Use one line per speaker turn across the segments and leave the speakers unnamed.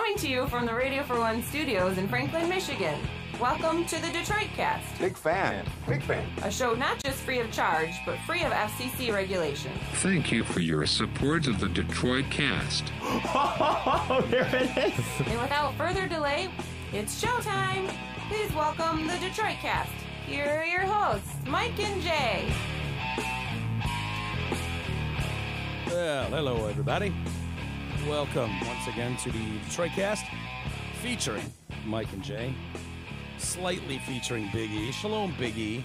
Coming to you from the Radio for One studios in Franklin, Michigan. Welcome to the Detroit Cast.
Big fan. Big fan.
A show not just free of charge, but free of FCC regulations.
Thank you for your support of the Detroit Cast.
Oh, there it is.
And without further delay, it's showtime. Please welcome the Detroit Cast. Here are your hosts, Mike and Jay.
Well, hello, everybody. Welcome once again to the Detroit Cast, featuring Mike and Jay, slightly featuring Big E. Shalom, Big E.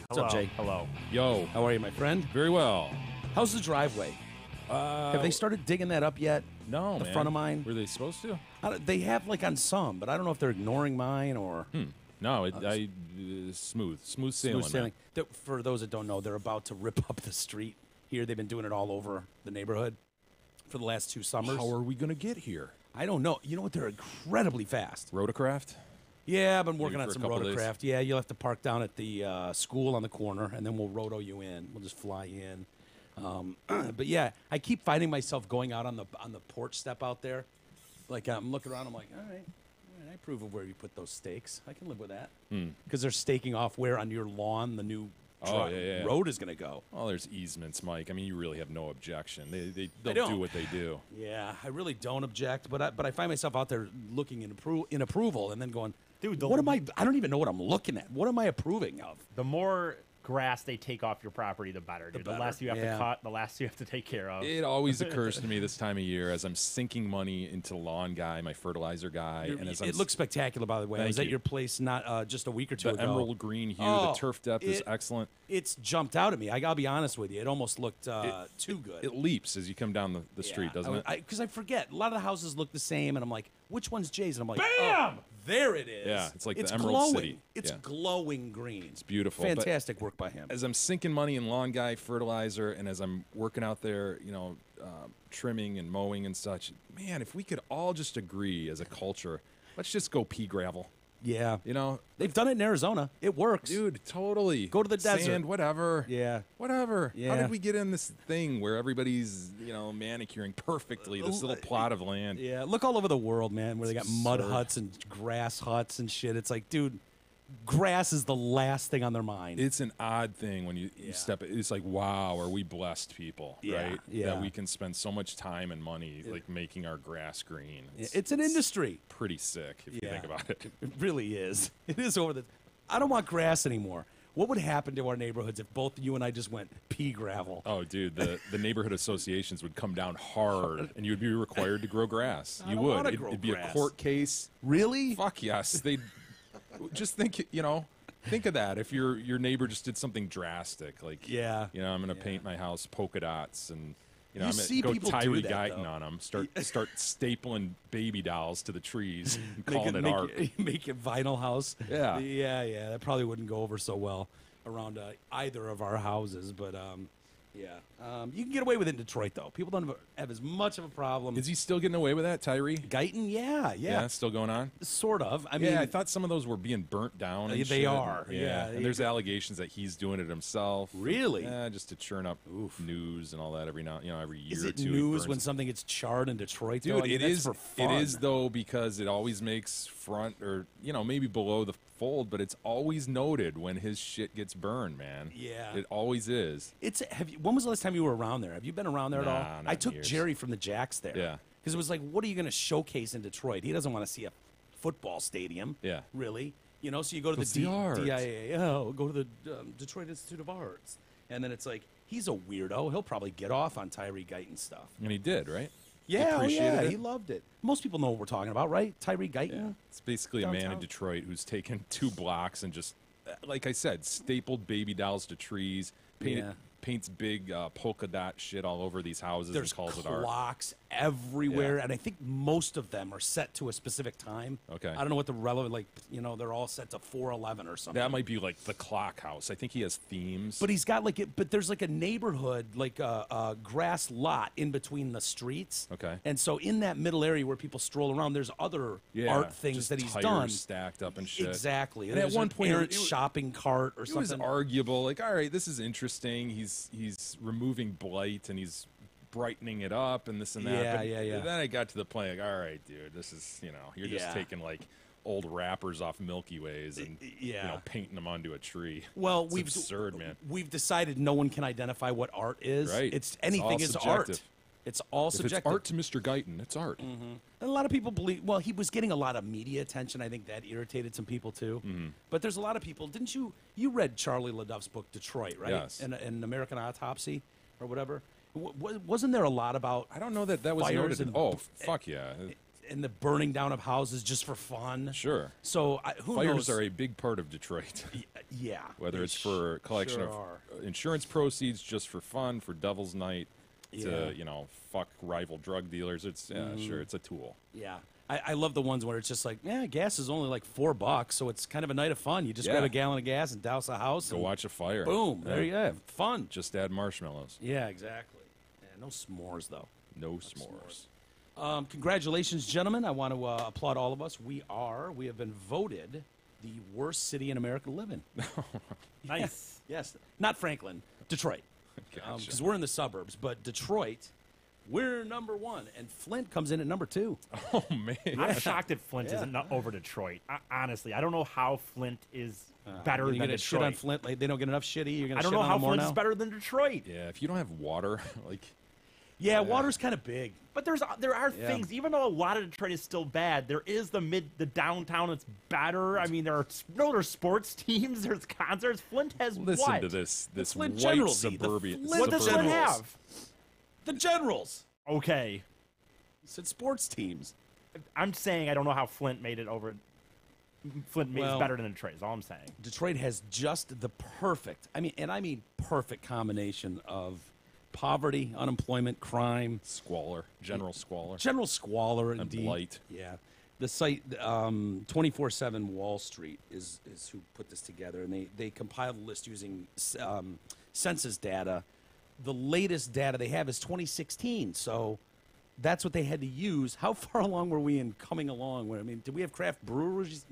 What's up, Jay?
Hello.
Yo. How are you, my friend?
Very well.
How's the driveway? Have they started digging that up yet?
No,
the
man.
front of mine?
Were they supposed to?
They have, like, on some, but I don't know if they're ignoring mine or...
No, smooth sailing.
Smooth sailing. For those that don't know, they're about to rip up the street here. They've been doing it all over the neighborhood for the last 2 summers.
How are we going to get here?
I don't know. You know what? They're incredibly fast.
Rotorcraft?
Yeah, I've been working
Maybe
on
for
some
a couple
rotorcraft.
days?
Yeah, you'll have to park down at the school on the corner, and then we'll roto you in. We'll just fly in. But yeah, I keep finding myself going out on the porch step out there. Like, I'm looking around, I'm like, all right, I approve of where you put those stakes. I can live with that. Because they're staking off where on your lawn the new road is going to go.
Oh, there's easements, Mike. I mean, you really have no objection. They'll do what they do.
Yeah, I really don't object, but I find myself out there looking in approval and then going,
Dude,
what am I don't even know what I'm looking at. What am I approving of?
The more grass they take off your property, the better, dude. The
better.
less you have
Yeah.
to cut, the less you have to take care of.
It always occurs to me this time of year as I'm sinking money into lawn guy, my fertilizer guy. And as
It looks spectacular, by the way. I was
Thank
at
you.
your place not just a week or two
the
ago.
emerald green hue,
Oh,
the turf depth is excellent.
It's jumped out at me. I gotta be honest with you. It almost looked too good.
It leaps as you come down the street, doesn't it?
Because I forget. A lot of the houses look the same, and I'm like, which one's Jay's? And I'm like,
Bam!
oh, there it is.
Yeah, it's like the Emerald
glowing.
City.
It's
Yeah.
glowing green.
It's beautiful. But
Fantastic work by him.
as I'm sinking money in lawn guy fertilizer and as I'm working out there, trimming and mowing and such, man, if we could all just agree as a culture, let's just go pea gravel.
Yeah.
You know,
They've done it in Arizona. It works.
dude, totally.
Go to the desert.
Sand, whatever.
Yeah.
Whatever.
Yeah.
How did we get in this thing where everybody's, manicuring perfectly this little plot of land?
Yeah, look all over the world, man, where they got
It's
mud
absurd.
huts and grass huts and shit. It's like, dude, grass is the last thing on their mind.
It's an odd thing when you step. It's like, wow, are we blessed people,
Yeah,
right?
yeah.
That we can spend so much time and money like making our grass green.
It's an industry.
Pretty sick if you
Yeah.
think about it.
It really is. It is over the. I don't want grass anymore. What would happen to our neighborhoods if both you and I just went pea gravel?
Oh, dude, the neighborhood associations would come down hard, and you would be required to grow grass. You
don't
would.
wanna
It'd,
grow
it'd be
grass.
a court case.
Really?
Fuck yes. They just think. Think of that. If your neighbor just did something drastic, like
Yeah.
I'm going to paint my house polka dots and. I'm gonna
see
go
people do
Tyree
that,
Guyton
though.
on them. Start stapling baby dolls to the trees and calling it art.
Make a vinyl house.
Yeah.
Yeah. That probably wouldn't go over so well around either of our houses, but yeah. You can get away with it in Detroit, though. People don't have as much of a problem.
Is he still getting away with that, Tyree?
Guyton? Yeah.
Still going on.
Sort of. I mean,
I thought some of those were being burnt down. And
They
shit.
are. Yeah.
And there's allegations that he's doing it himself.
Really?
Yeah, just to churn up news and all that every year
is
or
it
two. he
news
burns
when something gets charred in Detroit?
Dude,
though? I mean,
it
that's
is.
for fun.
It is though because it always makes front or maybe below the fold, but it's always noted when his shit gets burned, man.
Yeah.
It always is.
When was the last time you were around there? Have you been around there at all?
Nah, not
I
in
took
years.
Jerry from the Jacks there.
Yeah.
Because it was like, what are you going to showcase in Detroit? He doesn't want to see a football stadium.
Yeah.
Really? So you go to
Go
the
see art.
DIA, go to the Detroit Institute of Arts. And then it's like, he's a weirdo. He'll probably get off on Tyree Guyton stuff.
And he did, right?
Yeah,
appreciated it?
he loved it. Most people know what we're talking about, right? Tyree Guyton.
It's basically a man in
Downtown.
Detroit who's taken 2 blocks and just, like I said, stapled baby dolls to trees, paints big polka dot shit all over these houses
There's
and calls it art.
clocks everywhere,
Yeah.
and I think most of them are set to a specific time.
Okay.
I don't know what the relevant, they're all set to 4:11 or something.
That might be like the clock house. I think he has themes.
But he's got but there's like a neighborhood, like a grass lot in between the streets.
Okay.
And so in that middle area where people stroll around, there's other art things
just
that he's
tires
done.
stacked up and shit.
Exactly.
And at
there's
one
an
point,
errant shopping cart or
it was
something.
arguable. Like, all right, this is interesting. He's removing blight and he's brightening it up and this and that.
Yeah,
but
yeah.
Then I got to the point, like, all right, dude, this is, you're just
Yeah.
taking like old wrappers off Milky Ways and painting them onto a tree.
Well,
It's absurd, man.
We've decided no one can identify what art is.
Right.
It's
all
anything is art.
subjective.
It's all
If
subjective.
it's art to Mr. Guyton, it's art.
And a lot of people believe. Well, he was getting a lot of media attention. I think that irritated some people too. But there's a lot of people. Didn't you? You read Charlie LaDuff's book Detroit, right?
Yes.
An American Autopsy or whatever. Wasn't there a lot about?
I don't know that was
fires
noted.
and-
Fuck yeah.
and the burning down of houses just for fun.
Sure.
So who
Fires
knows?
are a big part of Detroit.
Yeah.
Whether
they
it's for collection
sure
of
are.
insurance proceeds just for fun, for Devil's Night,
Yeah.
to, fuck rival drug dealers. It's, sure, it's a tool.
Yeah. I love the ones where it's just like, yeah, gas is only like $4, so it's kind of a night of fun. You just
Yeah.
grab a gallon of gas and douse a house.
Go
and
watch a fire.
Boom.
Yeah.
There you go. Fun.
Just add marshmallows.
Yeah, exactly. Yeah, no s'mores, though.
No s'mores.
Congratulations, gentlemen. I want to applaud all of us. We have been voted the worst city in America to live in.
Nice.
Yes. Not Franklin, Detroit.
Gotcha.
Because we're in the suburbs. But Detroit, we're number one. And Flint comes in at number two.
Oh, man.
I'm shocked that Flint
Yeah.
isn't over Detroit. Honestly, I don't know how Flint is better
You're
than
going to shit on
Detroit.
Flint. They don't get enough shitty. You're going
I
to
don't
shit
know
on
how
them more
Flint
now?
is better than Detroit.
Yeah, if you don't have water, like,
Yeah, water's kind of big.
But there are things. Even though a lot of Detroit is still bad, there is the downtown that's better. I mean, there's sports teams, there's concerts. Flint has
listen
what?
to this
Flint
white
Generals, the
suburban.
Flint
What does Flint
Generals.
have?
The Generals.
Okay,
He said sports teams.
I'm saying I don't know how Flint made it over. Flint is
Well-
better than Detroit. Is all I'm saying.
Detroit has just the perfect, I mean perfect combination of poverty, unemployment, crime,
Squalor. General squalor.
general squalor,
And
indeed.
blight.
Yeah. The site 24/7 Wall Street is who put this together, and they compiled a list using census data. The latest data they have is 2016, so that's what they had to use. How far along were we in coming along? I mean, did we have craft brewers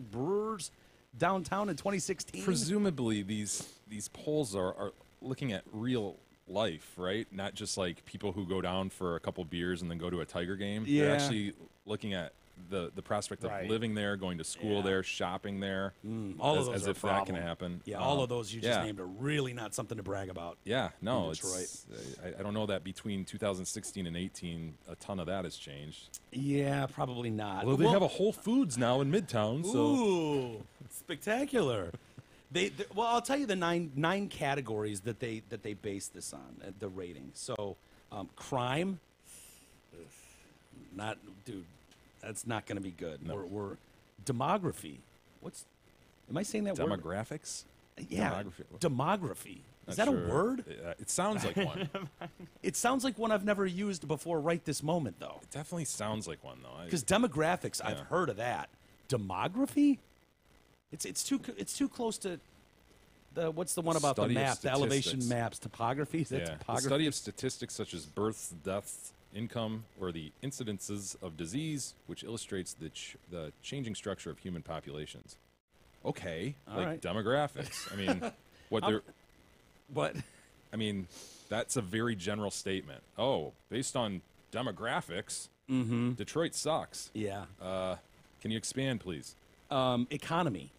downtown in 2016?
Presumably, these polls are looking at real life, right? Not just like people who go down for a couple beers and then go to a Tiger game.
Yeah.
They're actually looking at the prospect of
Right.
living there, going to school
Yeah.
there, shopping there.
all of
as,
those
as
are a
if that can
problem.
happen.
Yeah, all of those you just
yeah.
named are really not something to brag about.
Yeah, no,
in
it's. I don't know that between 2016 and 18, a ton of that has changed.
Yeah, probably not.
Although they have a Whole Foods now in Midtown, so
Ooh, spectacular. Well, I'll tell you the nine categories that they base this on, the rating. So, crime, that's not going to be good.
No.
We're demography. Am I saying that word?
demographics.
Yeah, demography. Is
Not
that
sure.
a word?
It sounds like one.
It sounds like one I've never used before right this moment, though.
It definitely sounds like one, though.
Because demographics, I've
Yeah.
heard of that. Demography? It's too close to the what's the one about the
Study of
map, the elevation
statistics.
maps, topography? Is that
Yeah, the
topography?
study of statistics such as births, deaths, income, or the incidences of disease, which illustrates the changing structure of human populations. Okay,
All
like
right.
demographics. I mean, what they're.
What?
I mean, that's a very general statement. Oh, based on demographics, Detroit sucks.
Yeah.
Can you expand, please?
Economy.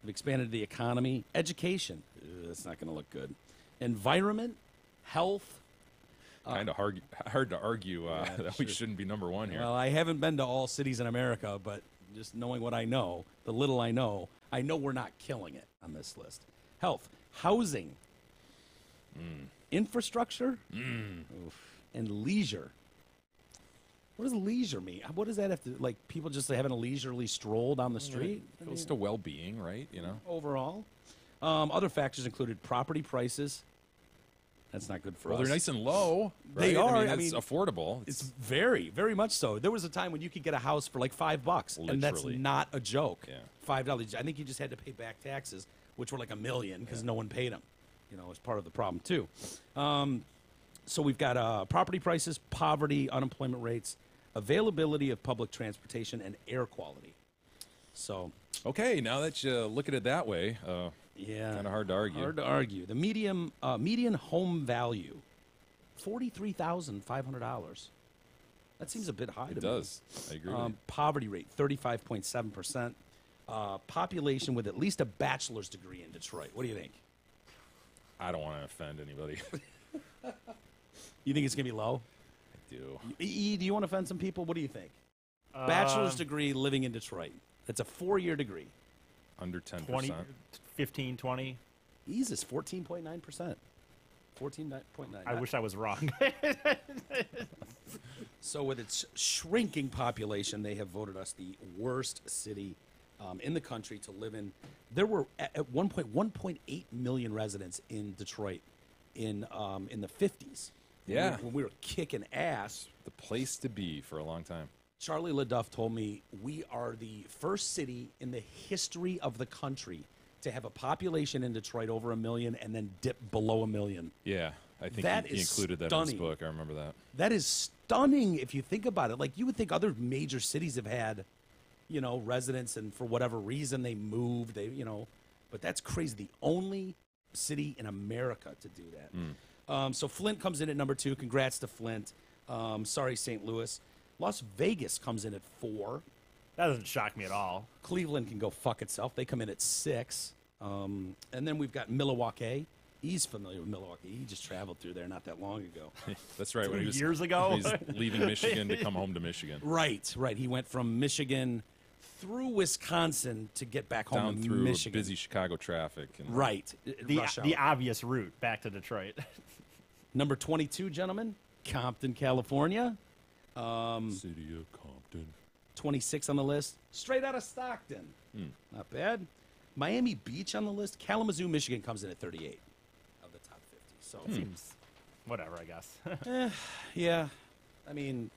We've expanded the economy. Education. That's not going to look good. Environment. Health.
Kind of hard to argue that we shouldn't be number one here.
Well, I haven't been to all cities in America, but just knowing what I know, the little I know we're not killing it on this list. Health. Housing. Infrastructure. Oof. And leisure. What does leisure mean? What does that have to, like, people just having a leisurely stroll down the street?
It goes to well-being, right? You know.
Overall. Other factors included property prices. That's not good for
Well,
us.
they're nice and low.
They
right?
are.
I mean, it's affordable.
It's very, very much so. There was a time when you could get a house for like $5, and that's
Literally.
not a joke.
Yeah.
$5. I think you just had to pay back taxes, which were like $1 million because no one paid them. You know, as part of the problem too. So we've got property prices, poverty, unemployment rates, availability of public transportation, and air quality. So
Okay, now that you look at it that way,
yeah,
kind of hard to argue.
Hard to argue. The median home value $43,500. That seems a bit high to me.
It does. I agree. With you.
Poverty rate, 35.7%. Population with at least a bachelor's degree in Detroit. What do you think?
I don't want to offend anybody.
You think it's going to be low?
I do.
Do you want to offend some people? What do you think? Bachelor's degree living in Detroit. That's a 4-year degree.
Under 10%.
20, 15, 20.
Is 14.9%. 14.9.
I wish I was wrong.
So with its shrinking population, they have voted us the worst city in the country to live in. There were at one point 1.8 million residents in Detroit in the 50s.
Yeah.
When we were kicking ass.
The place to be for a long time.
Charlie LaDuff told me we are the first city in the history of the country to have a population in Detroit over 1 million and then dip below 1 million.
Yeah, I think
That
he
is
included that in
stunning.
his book. I remember that.
That is stunning if you think about it. Like, you would think other major cities have had, residents, and for whatever reason they moved, but that's crazy. The only city in America to do that. So Flint comes in at number 2. Congrats to Flint. Sorry, St. Louis. Las Vegas comes in at 4.
That doesn't shock me at all.
Cleveland can go fuck itself. They come in at 6. And then we've got Milwaukee. He's familiar with Milwaukee. He just traveled through there not that long ago.
That's right. When he was
Years ago?
He's leaving Michigan to come home to Michigan.
Right. He went from Michigan through Wisconsin to get back home
Down
to
through
Michigan.
busy Chicago traffic. And
Right.
The
Rush hour.
obvious route back to Detroit.
Number 22, gentlemen, Compton, California.
City of Compton.
26 on the list. Straight out of Stockton. Not bad. Miami Beach on the list. Kalamazoo, Michigan comes in at 38 of the top 50. So,
Seems whatever, I guess.
yeah. I mean,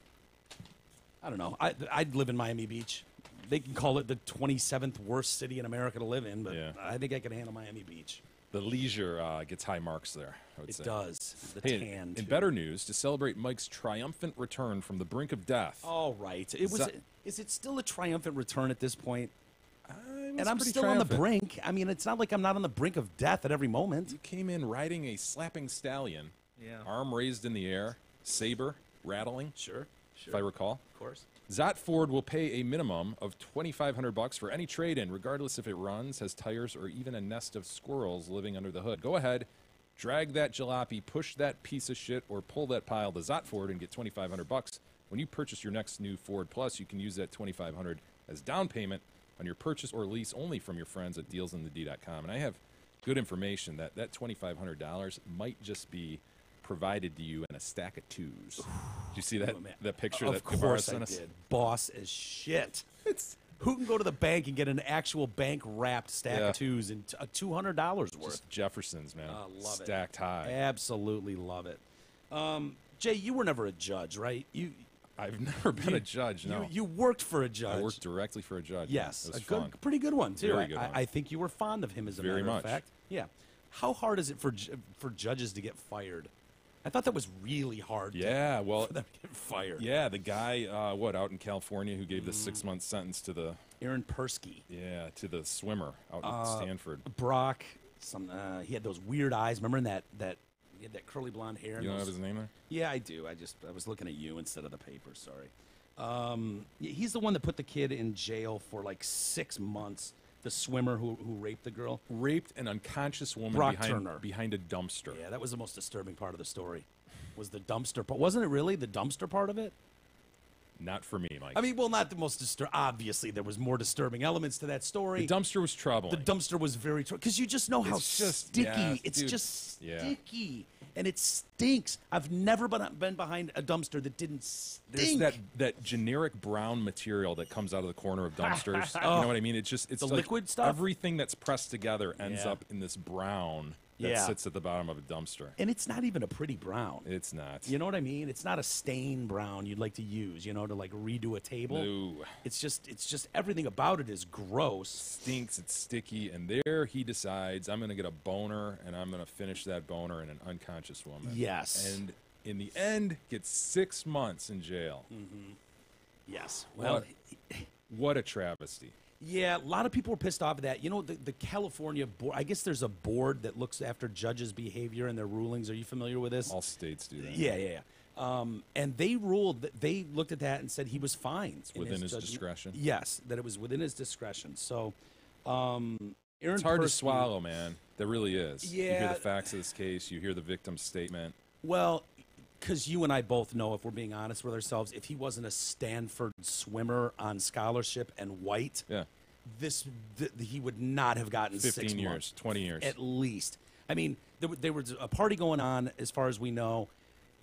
I don't know. I'd live in Miami Beach. They can call it the 27th worst city in America to live in, but
Yeah.
I think I can handle Miami Beach.
The leisure gets high marks there, I would
It
say.
does. The
Hey,
tan.
in
too.
better news, to celebrate Mike's triumphant return from the brink of death.
All right. It was.
that-
Is it still a triumphant return at this point?
It was
And I'm
pretty
still on the
triumphant.
brink. I mean, it's not like I'm not on the brink of death at every moment.
You came in riding a slapping stallion,
Yeah.
arm raised in the air, saber rattling,
Sure.
if I recall.
Of course.
Zot Ford will pay a minimum of $2,500 for any trade-in, regardless if it runs, has tires, or even a nest of squirrels living under the hood. Go ahead, drag that jalopy, push that piece of shit, or pull that pile to Zot Ford and get $2,500. When you purchase your next new Ford Plus, you can use that $2,500 as down payment on your purchase or lease only from your friends at dealsinthed.com. And I have good information that that $2,500 might just be provided to you in a stack of twos. Did you see that picture
Of
that Guevara
course
sent
I
us?
did. Boss as shit. Who can go to the bank and get an actual bank-wrapped stack
Yeah.
of twos and $200 worth?
Just Jeffersons, man.
Love it.
Stacked high.
Absolutely love it. Jay, you were never a judge, right?
I've never been a judge, no.
You worked for a judge.
I worked directly for a judge.
Yes,
It was
a good,
fun.
pretty good one too.
Very good one.
I think you were fond of him as a
Very
matter
much.
of fact. Yeah. How hard is it for judges to get fired? I thought that was really hard.
Yeah, well,
for them to get fired.
yeah, the guy, out in California who gave the 6-month sentence to the,
Aaron Persky,
to the swimmer out at Stanford.
Brock. He had those weird eyes. Remember in that he had that curly blonde hair. and
You don't
those-
have his name there?
Yeah, I do. I was looking at you instead of the paper. Sorry. He's the one that put the kid in jail for like 6 months. The swimmer who raped the girl.
Raped an unconscious woman
Brock Turner.
behind a dumpster.
Yeah, that was the most disturbing part of the story. Was the dumpster part? Wasn't it really the dumpster part of it?
Not for me, Mike.
I mean, well, not the most disturbing. Obviously, there was more disturbing elements to that story.
the dumpster was troubling.
The dumpster was very because you just know how
It's just-
sticky.
yeah,
it's
dude,
just
yeah.
sticky, and it stinks. I've never been behind a dumpster that didn't stink.
There's that generic brown material that comes out of the corner of dumpsters. You know what I mean? It's
The
like
liquid stuff?
Everything that's pressed together ends
Yeah.
up in this brown that
Yeah.
sits at the bottom of a dumpster.
And it's not even a pretty brown.
It's not.
You know what I mean? It's not a stain brown you'd like to use, to like redo a table.
No.
It's just everything about it is gross.
Stinks, it's sticky, and there he decides, I'm going to get a boner, and I'm going to finish that boner in an unconscious woman.
Yes.
And in the end, gets 6 months in jail.
Yes. Well,
What a travesty.
Yeah, a lot of people were pissed off at that. You know, the California board, I guess there's a board that looks after judges' behavior and their rulings. Are you familiar with this?
All states do that.
Yeah. And they ruled that they looked at that and said he was fine.
It's within his discretion.
Yes, that it was within his discretion. So, Aaron
It's hard to
Persky-
swallow, man. There really is. You hear
Yeah.
the facts of this case. You hear the victim's statement.
Well, because you and I both know, if we're being honest with ourselves, if he wasn't a Stanford swimmer on scholarship and white,
Yeah.
he would not have gotten
15
6
years,
months.
20 years.
At least. I mean, there was a party going on, as far as we know.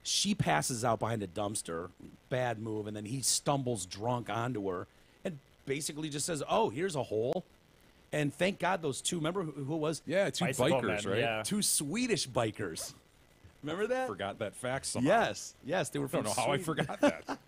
She passes out behind a dumpster, bad move, and then he stumbles drunk onto her and basically just says, "Oh, here's a hole." And thank God those two, remember who it was?
Yeah, two
Bicycle
bikers,
men,
right?
yeah.
Two Swedish bikers. Remember that?
Forgot that fact somehow.
Yes, they were
I don't
from
know how I
Sweden.
forgot that.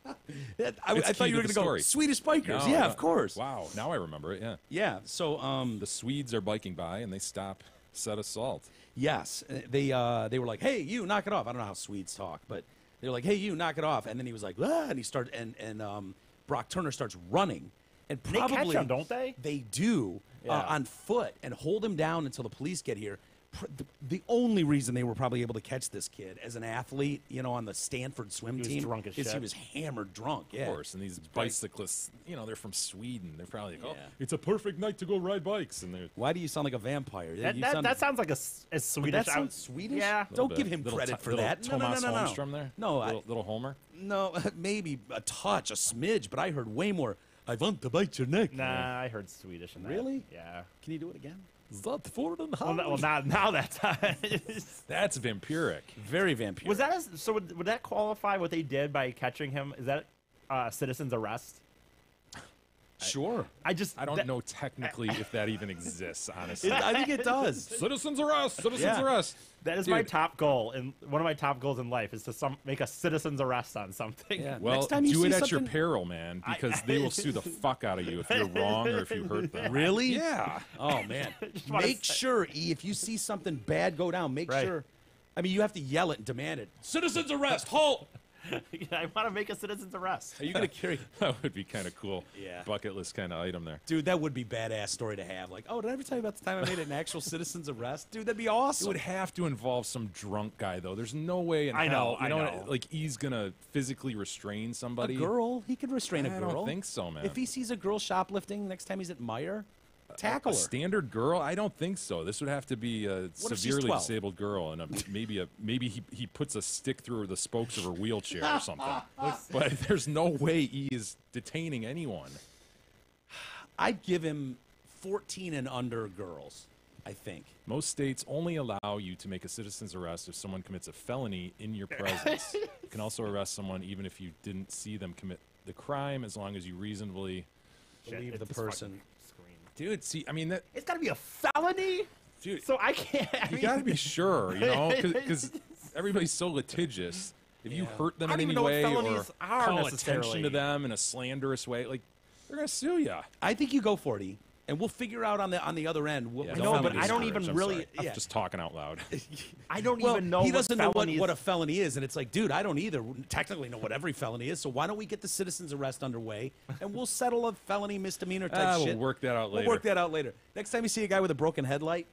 I
It's
thought
key
you were
to
going to
the
go
story.
Swedish bikers.
No,
Yeah,
no.
of course.
Wow, now I remember it, yeah.
Yeah, so
The Swedes are biking by, and they stop, set assault.
yes, they were like, "Hey, you, knock it off." I don't know how Swedes talk, but they were like, "Hey, you, knock it off." And then he was like, "Ah," and he started, and Brock Turner starts running, and
They catch
probably
him, don't they?
They do
Yeah.
on foot and hold him down until the police get here. The only reason they were probably able to catch this kid as an athlete, you know, on the Stanford swim
was
team,
drunk as
is he
shit.
was hammered drunk. Yeah,
Of course, and these bicyclists, you know, they're from Sweden. They're probably like, oh,
Yeah.
it's a perfect night to go ride bikes. And they're
Why do you sound like a vampire?
That,
You
that,
sound-
that sounds like a
But
Swedish.
that sounds Swedish.
Yeah.
Little
Don't
bit.
give him
Little
credit
Ti-
for
little
that.
Tomas
no.
Holmstrom there?
No,
Little Homer?
No, maybe a touch, a smidge, but I heard way more. I want to bite your neck.
Nah, I heard Swedish in that.
Really?
Yeah.
Can you do it again?
Well, now that's
That's vampiric.
Very vampire.
was that so? Would that qualify what they did by catching him? Is that citizen's arrest?
Sure.
I just
I don't
that-
know technically if that even exists, honestly.
I think it does.
Citizens arrest! Citizens
Yeah.
arrest!
That is my
Dude.
top goal, and one of my top goals in life is to make a citizen's arrest on something.
Yeah.
Well,
Next time you
do it
see
at your
something-
peril, man, because they will sue the fuck out of you if you're wrong or if you hurt them.
Really?
Yeah.
Oh man.
wanna
Make
say-
sure, E, if you see something bad go down, make
Right.
sure. I mean, you have to yell it and demand it. Citizens arrest! Halt!
I want to make a citizen's arrest.
Are you gonna carry?
That would be kind of cool.
Yeah.
Bucket list kind of item there.
Dude, that would be badass story to have. Like, oh, did I ever tell you about the time I made an actual citizen's arrest? Dude, that'd be
It
awesome.
would have to involve some drunk guy, though. There's no way in
I know,
hell. You
I
know,
know.
like he's gonna physically restrain
A
somebody.
girl, he could restrain a
I
girl.
don't think so, man.
If he sees a girl shoplifting next time he's at Meijer, tackle
a
her.
standard girl? I don't think so. This would have to be a
if she's
severely
12?
disabled girl, and maybe he puts a stick through the spokes of her wheelchair or something. But there's no way he is detaining anyone.
I'd give him 14 and under girls, I think.
Most states only allow you to make a citizen's arrest if someone commits a felony in your presence. You can also arrest someone even if you didn't see them commit the crime, as long as you reasonably.
Believe
Shit,
the
it's
person.
fucking screen.
Dude, see, I mean that.
It's got to be a felony.
Dude,
So I can't. I
you
mean,
gotta be sure, you know, because everybody's so litigious. If you hurt them
I
in
don't
any
even know what
way or
felonies are
call
necessarily.
attention to them in a slanderous way, like they're gonna sue you.
I think you go for it, E, and we'll figure out on the other end. What
Yeah,
the
don't
know,
let
but
me
I don't
discourage,
even
I'm
really-
sorry. I'm
yeah.
just talking out loud.
I don't
well,
even know.
he doesn't know
felonies-
what a felony is, and it's like, dude, I don't either technically know what every felony is. So why don't we get the citizen's arrest underway, and we'll settle a felony misdemeanor type
We'll
shit.
work that out later.
We'll work that out later. Next time you see a guy with a broken headlight,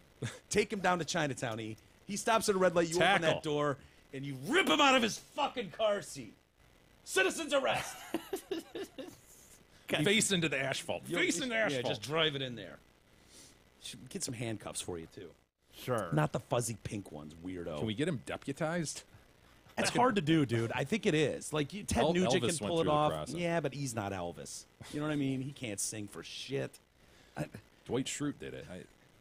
take him down to Chinatown. E. He stops at a red light. You open
Tackle.
that door, and you rip him out of his fucking car seat. Citizen's arrest.
Face into the asphalt. Face into the asphalt.
Yeah, just drive it in there. Should get some handcuffs for you too.
Sure.
Not the fuzzy pink ones, weirdo.
Can we get him deputized?
It's hard to do, dude. I think it is. Like Ted Nugent
Elvis
can
went
pull it
through the
off.
process.
Yeah, but he's not Elvis. You know what I mean? He can't sing for shit.
Dwight Schrute did it.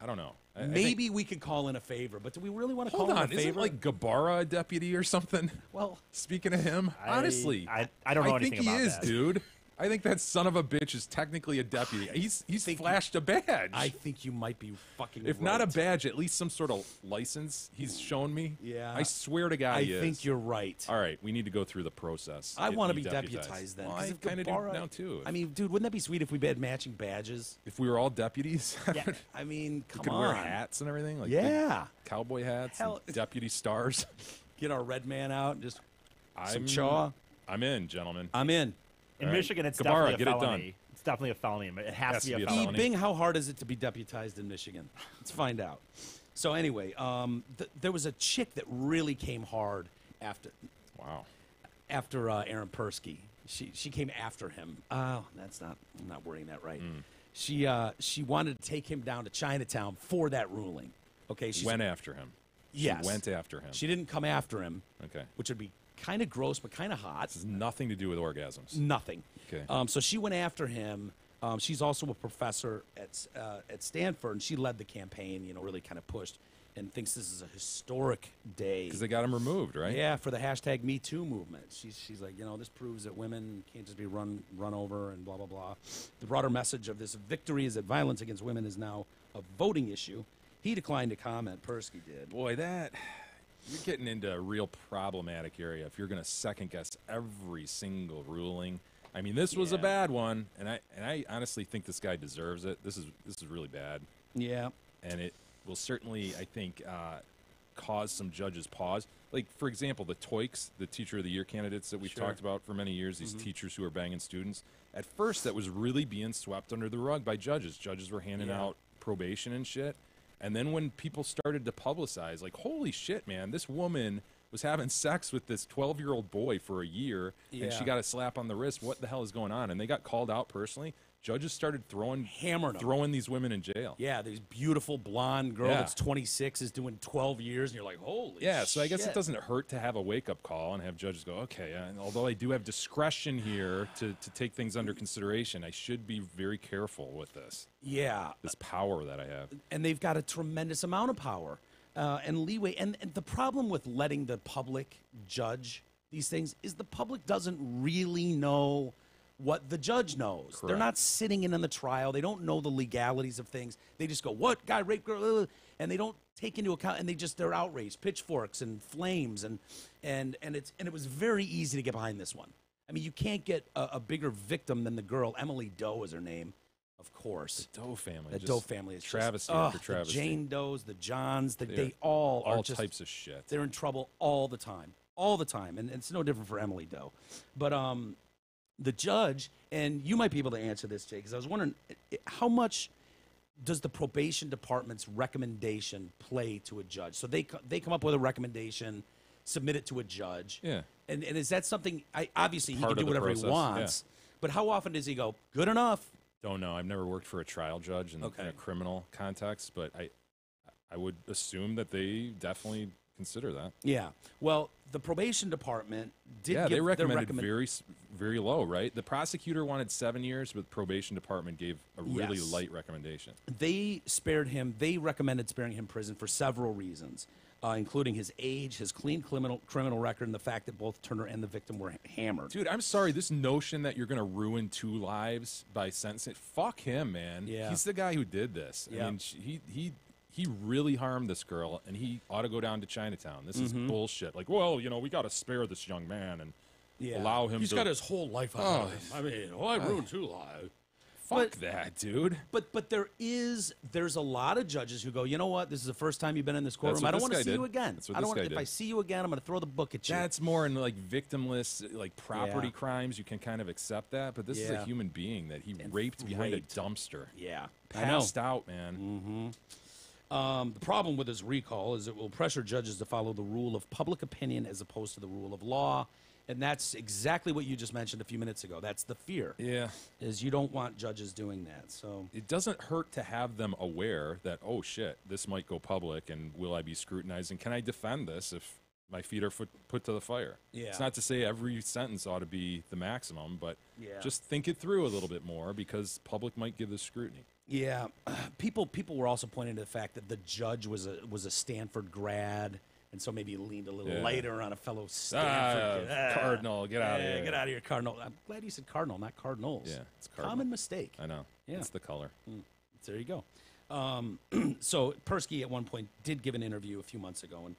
I don't know. I think-
Maybe we could call in a favor, but do we really want to
hold
call
on.
in a
Isn't
favor?
like Gabbara a deputy or something?
well,
Speaking of him, honestly,
I don't know
I think
anything
he
about
is,
that.
dude. I think that son of a bitch is technically a deputy. He's
think
flashed a badge.
I think you might be fucking.
If not a
right.
badge, at least some sort of license he's shown me.
Yeah.
I swear to God
I
he is.
think you're right.
All right, we need to go through the process.
I
Get
want to
you
be deputized then.
Well,
'cause
I
if
kind of do
Gabbara-
now too.
I mean, dude, wouldn't that be sweet if we had matching badges?
if we were all deputies,
Yeah.
I mean,
we
come
could
on.
wear hats and everything, like big
Yeah.
cowboy hats,
Hell-
and deputy stars.
Get our red man out and just some
I'm
chaw.
I'm in, gentlemen.
I'm in.
In
All right.
Michigan, it's
Gabbara,
definitely a
get it done.
felony. It's definitely a felony. It has to be a
felony.
felony.
Bing, how hard is it to be deputized in Michigan? Let's find out. So anyway, there was a chick that really came hard after Aaron Persky. She came after him. Oh, I'm not wording that right. She wanted to take him down to Chinatown for that ruling. Okay, she
went after him.
Yes.
She went after him.
She didn't come after him.
Okay.
Which would be kind of gross, but kind of hot.
This has nothing to do with orgasms.
Nothing.
Okay.
So she went after him. She's also a professor at Stanford, and she led the campaign. Really kind of pushed, and thinks this is a historic day
Because they got him removed, right?
Yeah, for the hashtag Me Too movement. She's like, this proves that women can't just be run over and blah blah blah. The broader message of this victory is that violence against women is now a voting issue. He declined to comment. Persky did.
Boy, you're getting into a real problematic area if you're going to second guess every single ruling. I mean, this was a bad one, and I honestly think this guy deserves it. This is really bad.
Yeah.
And it will certainly, I think, cause some judges pause. Like, for example, the TOEICs, the Teacher of the Year candidates that we've talked about for many years, these teachers who are banging students. At first, that was really being swept under the rug by judges. Judges were handing out probation and shit. And then when people started to publicize, like, holy shit, man, this woman was having sex with this 12-year-old boy for a year, and she got a slap on the wrist. What the hell is going on? And they got called out personally. Judges started throwing these women in jail.
Yeah, this beautiful blonde girl that's 26 is doing 12 years, and you're like, holy shit.
So I guess it doesn't hurt to have a wake-up call and have judges go, okay, and although I do have discretion here to take things under consideration, I should be very careful with this.
Yeah.
This power that I have.
And they've got a tremendous amount of power and leeway. And the problem with letting the public judge these things is the public doesn't really know what the judge knows.
Correct.
They're not sitting in on the trial. They don't know the legalities of things. They just go, what? Guy raped girl? And they don't take into account, and they're outraged, pitchforks and flames. And it was very easy to get behind this one. I mean, you can't get a bigger victim than the girl. Emily Doe is her name, of course.
The Doe family.
The Doe family is
travesty
just,
after travesty.
The Jane Does, the Johns, they all are just
types of shit.
They're in trouble all the time. All the time. And it's no different for Emily Doe. But the judge, and you might be able to answer this, Jay, because I was wondering, how much does the probation department's recommendation play to a judge? So they come up with a recommendation, submit it to a judge.
Yeah.
And is that something, obviously he
Part
can do
of the
whatever he
process,
wants, but how often does he go, good enough?
Don't know. I've never worked for a trial judge in a criminal context, but I would assume that they definitely consider that.
Yeah. Well, the probation department did
they recommended very low, right? The prosecutor wanted 7 years, but the probation department gave a really light recommendation.
They spared him. They recommended sparing him prison for several reasons, including his age, his clean criminal record, and the fact that both Turner and the victim were hammered.
Dude, I'm sorry. This notion that you're going to ruin 2 lives by sentencing, fuck him, man.
Yeah.
He's the guy who did this.
Yeah.
I mean, he really harmed this girl, and he ought to go down to Chinatown. This is bullshit. Like, well, we got to spare this young man and allow him
He's
to...
got his whole life ahead of him. I mean, I ruined 2 lives.
Fuck that, dude.
But there's a lot of judges who go, you know what? This is the first time you've been in this courtroom.
what
I don't
this
want to
guy
see
did.
you again.
That's what
I don't
this
want.
guy
If I
did.
see you again, I'm going to throw the book at you.
That's more in like victimless, like property
Yeah.
crimes. You can kind of accept that, but this is a
Yeah.
human being that he raped behind a dumpster.
Yeah,
Passed out, man.
The problem with this recall is it will pressure judges to follow the rule of public opinion as opposed to the rule of law. And that's exactly what you just mentioned a few minutes ago. That's the fear.
Yeah.
Is you don't want judges doing that. So
It doesn't hurt to have them aware that, oh, shit, this might go public, and will I be scrutinized, and can I defend this if my feet are put to the fire?
Yeah.
It's not to say every sentence ought to be the maximum, but
Yeah.
just think it through a little bit more because public might give this scrutiny.
yeah, people were also pointing to the fact that the judge was a Stanford grad, and so maybe leaned a little lighter on a fellow Stanford kid.
Cardinal, get out of here.
Get out of here, Cardinal. I'm glad you said Cardinal, not Cardinals.
Yeah, it's Cardinal.
Common mistake.
I know.
Yeah.
It's the color.
There you go. So Persky at one point did give an interview a few months ago, and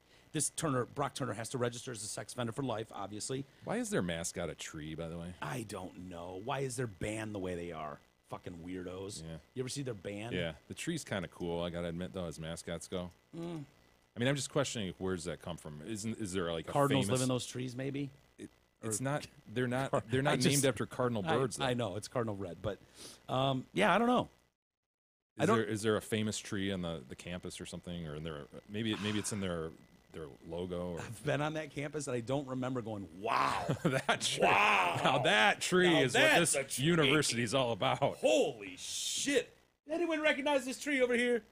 Brock Turner has to register as a sex offender for life, obviously.
Why is their mascot a tree, by the way?
I don't know. Why is their band the way they are? Fucking weirdos.
Yeah.
You ever see their band?
Yeah, the tree's kind of cool. I gotta admit, though, as mascots go. I mean, I'm just questioning where does that come from? Is there like
Cardinals
a famous...
live in those trees, maybe?
It's not. They're not.
Car-
They're
I
not
just-
named after cardinal birds.
I
though.
know it's cardinal red, but yeah, I don't know.
Is there a famous tree on the campus or something, or in their maybe it's in their logo? Or
I've been on that campus and I don't remember going, wow,
that tree.
Wow.
Now that tree
Now
is what
that's
this
a
university is all about.
holy shit! Anyone recognize this tree over here?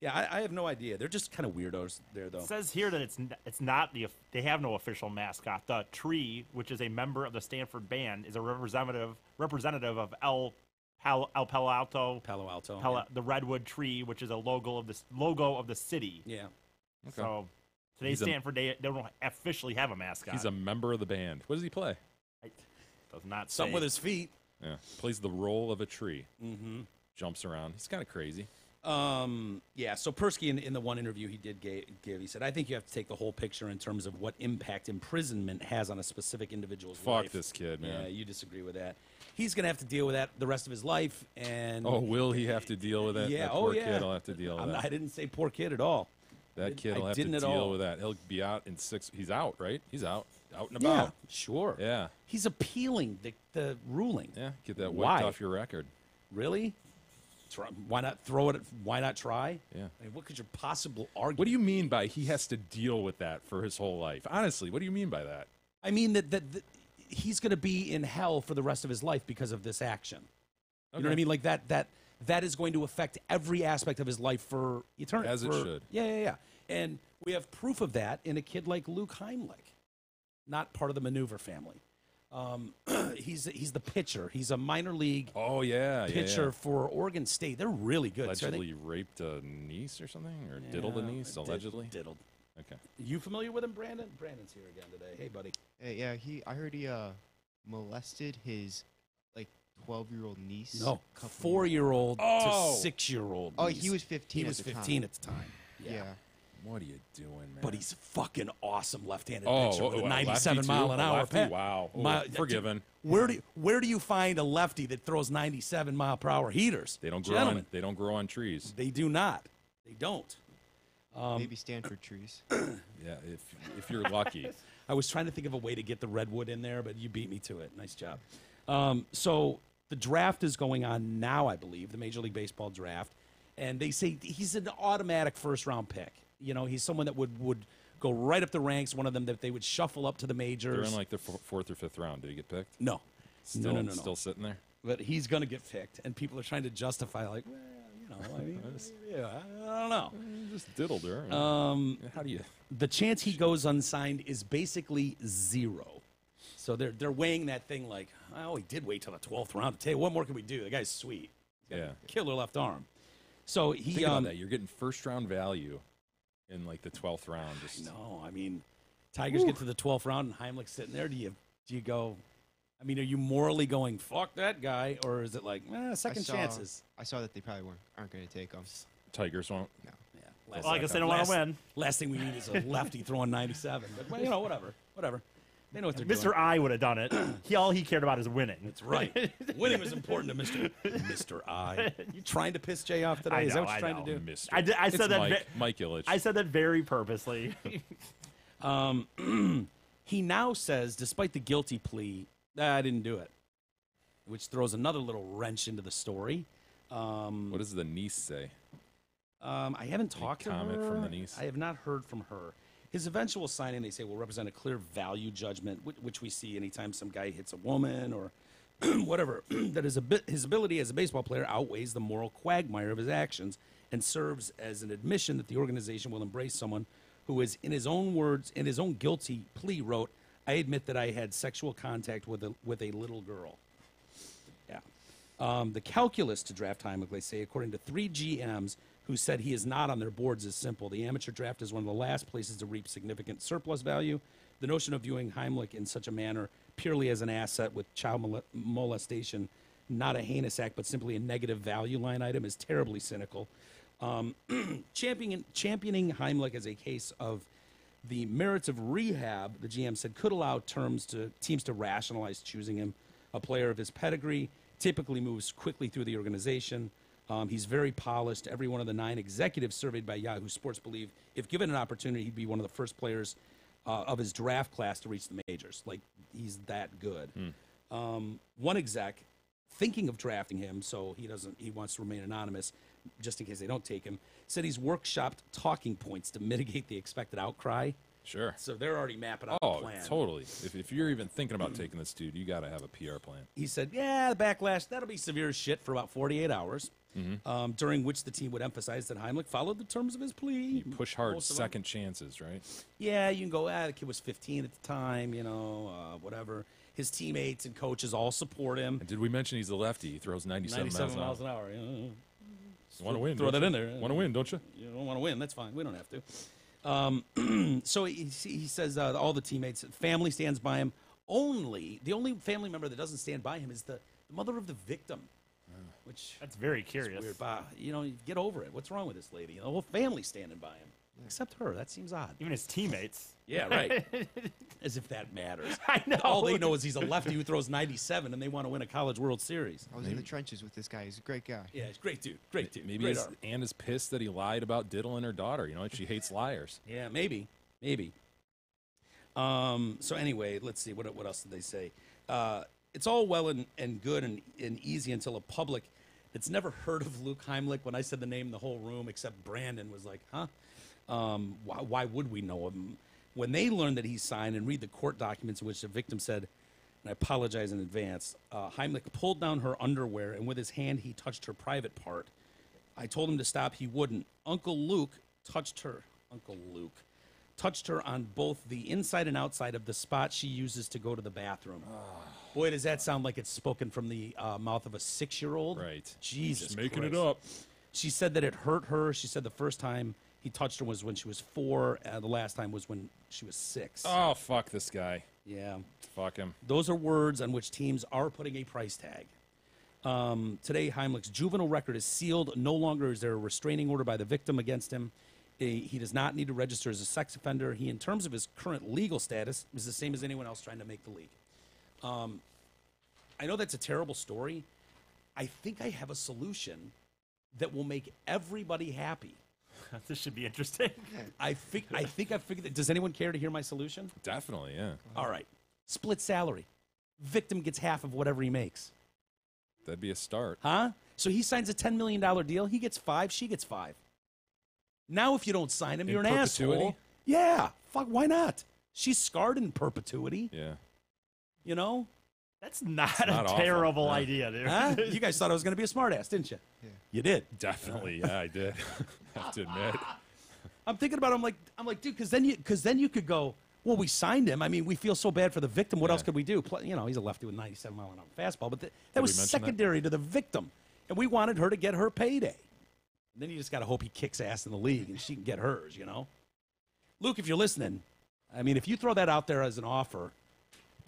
Yeah, I have no idea. They're just kind of weirdos there, though.
It says here that it's not they have no official mascot. The tree, which is a member of the Stanford band, is a representative of El Palo Alto.
Palo Alto. Yeah.
The redwood tree, which is a logo of the city.
Yeah.
Okay.
So today's Stanford, they don't officially have a mascot.
He's a member of the band. What does he play?
Does not
Something
say.
with his feet.
Yeah, plays the role of a tree.
Mm-hmm.
Jumps around. He's kind of crazy.
Yeah, so Persky, in the one interview he did give, he said, I think you have to take the whole picture in terms of what impact imprisonment has on a specific individual's life.
Fuck this kid, man.
Yeah, you disagree with that. He's going to have to deal with that the rest of his life. And
Oh, will he have to deal with it?
Yeah,
That
oh,
poor
yeah.
kid will have to deal with that.
I didn't say poor kid at all.
That kid
I
will have to
didn't at
deal
all.
with that. He'll be out in 6. He's out, right? He's out and
Yeah,
about.
sure.
Yeah.
He's appealing the ruling.
Yeah, get that
Why?
wiped off your record.
Really? Why not throw it? Why not try?
Yeah.
I mean, what could you possibly argue?
What do you mean by he has to deal with that for his whole life? Honestly, what do you mean by that?
I mean that he's going to be in hell for the rest of his life because of this action. You know what I
Okay.
mean? Like that is going to affect every aspect of his life for eternity.
As it should.
Yeah. And we have proof of that in a kid like Luke Heimlich, not part of the maneuver family. He's the pitcher. He's a minor league pitcher for Oregon State. They're really good. So I
Allegedly
think-
raped a niece or something? Or diddled a niece, allegedly?
Diddled.
Okay.
You familiar with him, Brandon? Brandon's here again today. Hey, buddy.
Yeah, I heard he molested his 12-year-old niece.
No,
a couple
4-year-old
Oh!
to 6-year-old.
Oh,
niece.
he was 15
He
at
was
the
15
time.
at the time.
Yeah.
What are you doing, man?
But he's fucking awesome lefty-handed
oh,
pitcher with a
a lefty
97
too?
mile an
A
hour
lefty?
pat.
Wow. Oh,
My-
forgiven.
Where do you find a lefty that throws 97 mile per hour heaters?
They don't grow
Gentlemen,
on. They don't grow on trees.
They do not. They don't.
Maybe Stanford trees.
Yeah, if you're lucky.
I was trying to think of a way to get the redwood in there, but you beat me to it. Nice job. So the draft is going on now, I believe, the Major League Baseball draft, and they say he's an automatic first-round pick. You know, he's someone that would go right up the ranks, one of them that they would shuffle up to the majors.
They're in like the fourth or fifth round. Did he get picked?
No.
Still,
No.
Still sitting there.
But he's going to get picked, and people are trying to justify, like, well, you know, I mean, yeah, I don't know.
Just diddled her. How do you?
The chance he goes unsigned is basically zero. So they're weighing that thing like, oh, he did wait till the 12th round to tell you what more can we do? The guy's sweet. He's got
Yeah.
a killer left arm. So he
Think about that. You're getting first round value in like the 12th round. Just
No, I mean, Tigers get to the 12th round and Heimlich's sitting there. Do you go? I mean, are you morally going fuck that guy, or is it like second chances?
I saw that they probably aren't going to take him.
Tigers won't.
No.
Yeah.
Well, I guess they don't want to win.
Last thing we need is a lefty throwing 97. But well, you know, whatever. They know what they're
Mr.
doing.
I would have done it. All he cared about is winning.
That's right. Winning was important to Mr. I. You trying to piss Jay off today? Is that what you're trying to do?
Mister.
I said that.
Mike Ilitch.
I said that very purposely.
He now says, despite the guilty plea, I didn't do it, which throws another little wrench into the story.
What does the niece say?
I haven't talked to her.
comment from the niece?
I have not heard from her. His eventual signing, they say, will represent a clear value judgment, which we see anytime some guy hits a woman or whatever. That his ability as a baseball player outweighs the moral quagmire of his actions and serves as an admission that the organization will embrace someone who is, in his own words, in his own guilty plea, wrote, I admit that I had sexual contact with a little girl. Yeah. The calculus to draft Heimlich, they say, according to 3 GMs who said he is not on their boards, is simple. The amateur draft is one of the last places to reap significant surplus value. The notion of viewing Heimlich in such a manner purely as an asset with child molestation, not a heinous act, but simply a negative value line item, is terribly cynical. Championing Heimlich as a case of the merits of rehab, the GM said, could allow teams to rationalize choosing him. A player of his pedigree typically moves quickly through the organization. He's very polished. Every one of the 9 executives surveyed by Yahoo Sports believe if given an opportunity, he'd be one of the first players of his draft class to reach the majors. Like, he's that good. One exec, thinking of drafting him, so he wants to remain anonymous, just in case they don't take him, said he's workshopped talking points to mitigate the expected outcry.
Sure.
So they're already mapping out the
Oh,
plan.
totally. If you're even thinking about taking this dude, you got to have a PR plan.
He said, yeah, the backlash, that'll be severe as shit for about 48 hours, during which the team would emphasize that Heimlich followed the terms of his plea.
You push hard
Most of them-
second chances, right?
Yeah, you can go, the kid was 15 at the time, whatever. His teammates and coaches all support him.
And did we mention he's a lefty? He throws 97
miles an hour.
You want to win.
Throw
don't
that
you?
in there.
Want to win, don't you?
You don't want to win, that's fine. We don't have to. So he says all the teammates, family stands by him. The only family member that doesn't stand by him is the mother of the victim. Which
That's very
is
curious.
weird. Get over it. What's wrong with this lady? The whole family standing by him. Except her. That seems odd.
Even his teammates.
Yeah, right. As if that matters.
I know.
All they know is he's a lefty who throws 97 and they want to win a College World Series.
I was in the trenches with this guy. He's a great guy.
Yeah, he's a great dude. Great dude.
Maybe
Great
his
arm.
Ann is pissed that he lied about diddling her daughter. She hates liars.
Yeah, maybe. So anyway, let's see. What else did they say? It's all well and good and easy until a public that's never heard of Luke Heimlich, when I said the name, the whole room except Brandon was like, huh? Why would we know him? When they learn that he signed and read the court documents in which the victim said, and I apologize in advance, Heimlich pulled down her underwear and with his hand he touched her private part. I told him to stop. He wouldn't. Uncle Luke touched her on both the inside and outside of the spot she uses to go to the bathroom. Boy, does that sound like it's spoken from the mouth of a 6-year-old.
Right.
Jesus
Just making
Christ.
it up.
She said that it hurt her. She said the first time he touched her was when she was 4. The last time was when she was 6.
Oh, fuck this guy.
Yeah.
Fuck him.
Those are words on which teams are putting a price tag. Today, Heimlich's juvenile record is sealed. No longer is there a restraining order by the victim against him. He does not need to register as a sex offender. He, in terms of his current legal status, is the same as anyone else trying to make the league. I know that's a terrible story. I think I have a solution that will make everybody happy.
This should be interesting.
I think I figured it. Does anyone care to hear my solution?
Definitely, yeah.
All right. Split salary. Victim gets half of whatever he makes.
That'd be a start.
Huh? So he signs a $10 million deal. He gets 5. She gets 5. Now, if you don't sign him,
In
you're an
perpetuity?
asshole. Yeah. Fuck, why not? She's scarred in perpetuity.
Yeah.
You know?
That's not
not
a
awful.
terrible
Yeah.
idea, dude.
Huh? You guys thought I was going to be a smartass, didn't you?
Yeah.
You did.
Definitely, yeah, I did. I have to admit.
I'm thinking about it. I'm like, dude, because then you could go, well, we signed him. I mean, we feel so bad for the victim. What
Yeah.
else could we do? He's a lefty with 97 mile an hour fastball, but that
we
was
mention that?
secondary to the victim, and we wanted her to get her payday. And then you just got to hope he kicks ass in the league and she can get hers. Luke, if you're listening, I mean, if you throw that out there as an offer,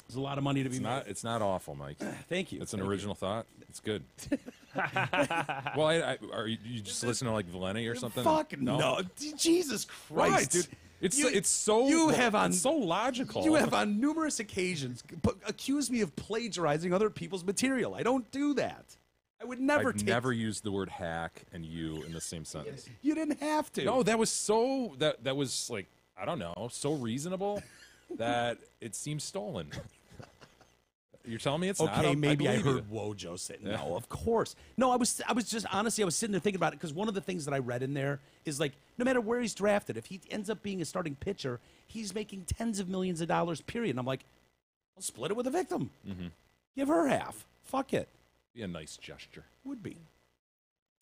there's a lot of money to be made.
It's not awful, Mike.
Thank you.
It's an
Thank you.
original thought. It's good. Well, are you just listening to like Valenti or something?
Fuck no. Jesus Christ,
Right.
dude.
It's so
it's
so logical.
You have on numerous occasions accused me of plagiarizing other people's material. I don't do that. I would never
I've never used the word hack and you in the same sentence.
You didn't have to.
No, that was so that was like, I don't know, so reasonable that it seems stolen. You're telling me it's not?
Okay, maybe I
believe
heard
you.
Wojo say no. Of course, no. I was just honestly, I was sitting there thinking about it because one of the things that I read in there is like, no matter where he's drafted, if he ends up being a starting pitcher, he's making tens of millions of dollars. Period. And I'm like, I'll split it with the victim.
Mm-hmm.
Give her half. Fuck it.
Be a nice gesture.
Would be.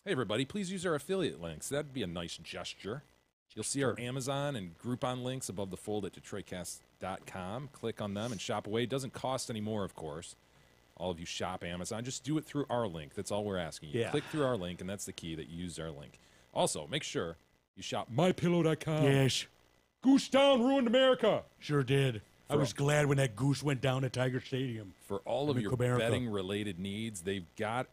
Hey, everybody, please use our affiliate links. That'd be a nice gesture. You'll see our Amazon and Groupon links above the fold at DetroitCast.com. Click on them and shop away. It doesn't cost any more, of course. All of you shop Amazon. Just do it through our link. That's all we're asking you.
Yeah.
Click through our link, and that's the key, that you use our link. Also, make sure you shop MyPillow.com.
Yes,
Goose Down ruined America.
sure did. I was glad when that goose went down at Tiger Stadium.
For all of
in
your
Comerica.
betting-related needs, they've got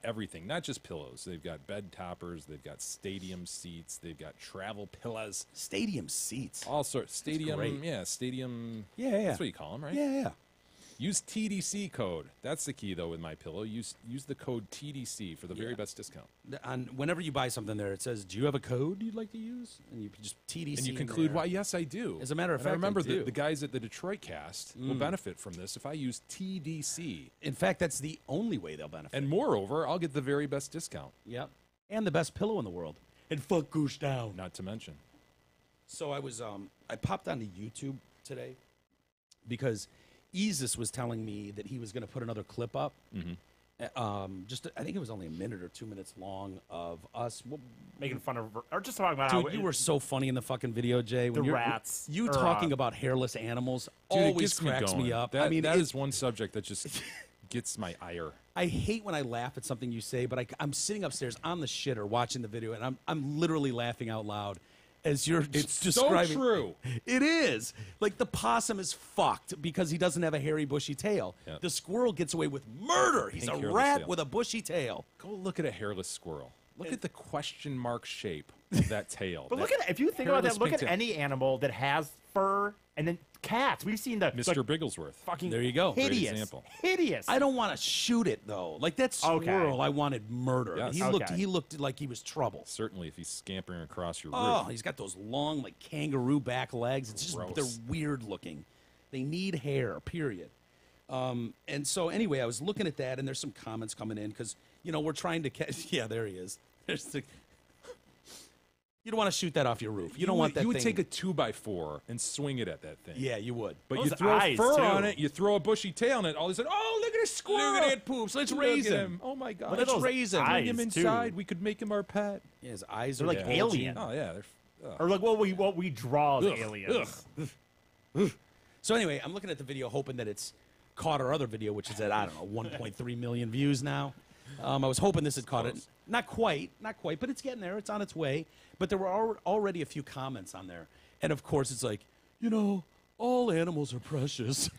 everything. Not just pillows. They've got bed toppers. They've got stadium seats. They've got travel pillows.
Stadium seats.
All sorts. Stadium,
great.
yeah, stadium.
Yeah, yeah.
That's what you call them, right?
Yeah, yeah.
Use TDC code. That's the key, though, with My Pillow. Use the code TDC for the very best discount.
Whenever you buy something there, it says, "Do you have a code you'd like to use?" And you just TDC.
And you
in
conclude,
there.
"Why, yes, I do."
As a matter of
And
fact,
I remember
I do.
the guys at the Detroit Cast will benefit from this if I use TDC.
In fact, that's the only way they'll benefit.
And moreover, I'll get the very best discount.
Yep. And the best pillow in the world. And fuck Goose down.
Not to mention.
So I popped onto YouTube today because Easus was telling me that he was going to put another clip up. I think it was only a minute or 2 minutes long of us.
Making fun of, or just talking about
Dude,
how
you were so funny in the fucking video, Jay. When
The
you're,
rats,
You
or,
talking about hairless animals
Dude, it
always
gets me
cracks me
going.
up.
That,
I mean,
that
it-
is one subject that just gets my ire.
I hate when I laugh at something you say, but I'm sitting upstairs on the shitter watching the video, and I'm literally laughing out loud as you're
It's
describing.
so true.
It is. Like, the possum is fucked because he doesn't have a hairy, bushy tail.
Yep.
The squirrel gets away with murder. He's
Pink
a
hairless
rat
tail.
with a bushy tail.
Go look at a hairless squirrel. Look at the question mark shape of that tail.
But
That
look at if you think about
hairless
that, look
pink
at
tail.
any animal that has fur, and then cats. We've seen the
Mr.
like,
Bigglesworth.
fucking
There you go. Great
hideous,
example.
hideous.
I don't want to shoot it though. Like that squirrel,
Okay.
I wanted murder.
Yes.
He looked like he was trouble.
Certainly, if he's scampering across your
Oh,
roof.
he's got those long, like kangaroo back legs. It's just
Gross.
they're weird looking. They need hair. Period. And so anyway, I was looking at that, and there's some comments coming in because we're trying to catch. Yeah, there he is. There's the. You don't want to shoot that off your roof. You don't want that.
You would
thing.
take a 2x4 and swing it at that thing.
Yeah, you would.
But
Those
you throw
eyes,
fur
too.
on it, you throw a bushy tail on it, all of a sudden, oh, look at a squirrel.
Look at it, poops. Let's
Look
raise
at
him.
Oh, my God.
Look at
Let's
those
raise him.
eyes,
Bring him
too.
inside. We could make him our pet.
Yeah, his eyes
They're
are
like
bulging.
alien.
Oh, yeah. They're,
or like what we draw as
Ugh,
aliens.
So anyway, I'm looking at the video, hoping that it's caught our other video, which is at 1.3 million views now. I was hoping this had caught it. Not quite, but it's getting there. It's on its way. But there were already a few comments on there, and of course, it's like, all animals are precious,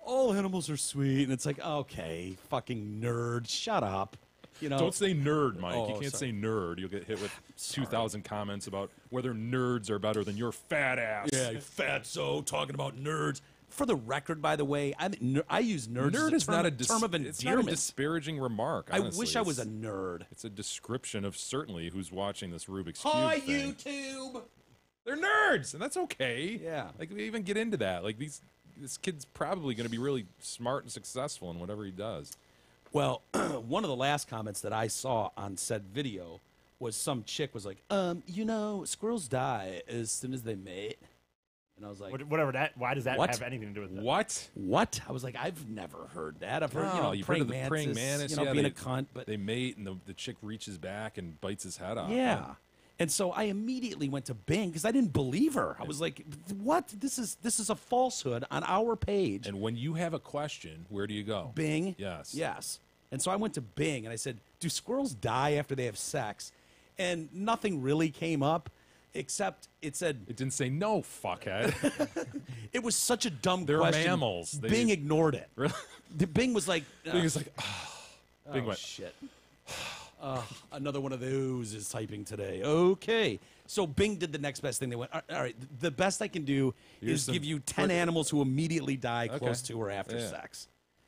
all animals are sweet, and it's like, okay, fucking nerd, shut up.
Don't say nerd, Mike.
Oh,
You can't
sorry.
say nerd. You'll get hit with 2,000 comments about whether nerds are better than your fat ass.
Yeah, fatso talking about nerds. For the record, by the way, I use nerds
Nerd
as
is
a term,
not a
term of
it's not a
endearment.
disparaging remark.
I
Honestly.
wish I was a
It's-
nerd.
It's a description of certainly who's watching this Rubik's Cube
Hi,
thing.
YouTube.
They're nerds, and that's okay.
Yeah.
Like, we even get into that. Like, this kid's probably going to be really smart and successful in whatever he does.
Well, one of the last comments that I saw on said video was some chick was like, squirrels die as soon as they mate. And I was like,
Whatever that. Why does that
What?
have anything to do with that?
What?
I was like, I've never heard that. I've heard,
Oh, you've heard
praying
of the praying mantis, yeah,
being
they-
a cunt, but
They mate, and the chick reaches back and bites his head off.
yeah. And so I immediately went to Bing because I didn't believe her. I was like, what? This is a falsehood on our page.
And when you have a question, where do you go?
Bing?
Yes.
Yes. And so I went to Bing and I said, do squirrels die after they have sex? And nothing really came up except it said,
It didn't say no, fuckhead.
it was such a dumb
They're
question.
mammals. They-
Bing ignored it.
Really?
Bing was like,
Bing is like, Bing
oh,
went,
shit. Another one of those is typing today. Okay. So Bing did the next best thing. They went, all right, the best I can do
Here's
is
some
give you 10 animals who immediately die close
Okay.
to or after
Yeah.
sex.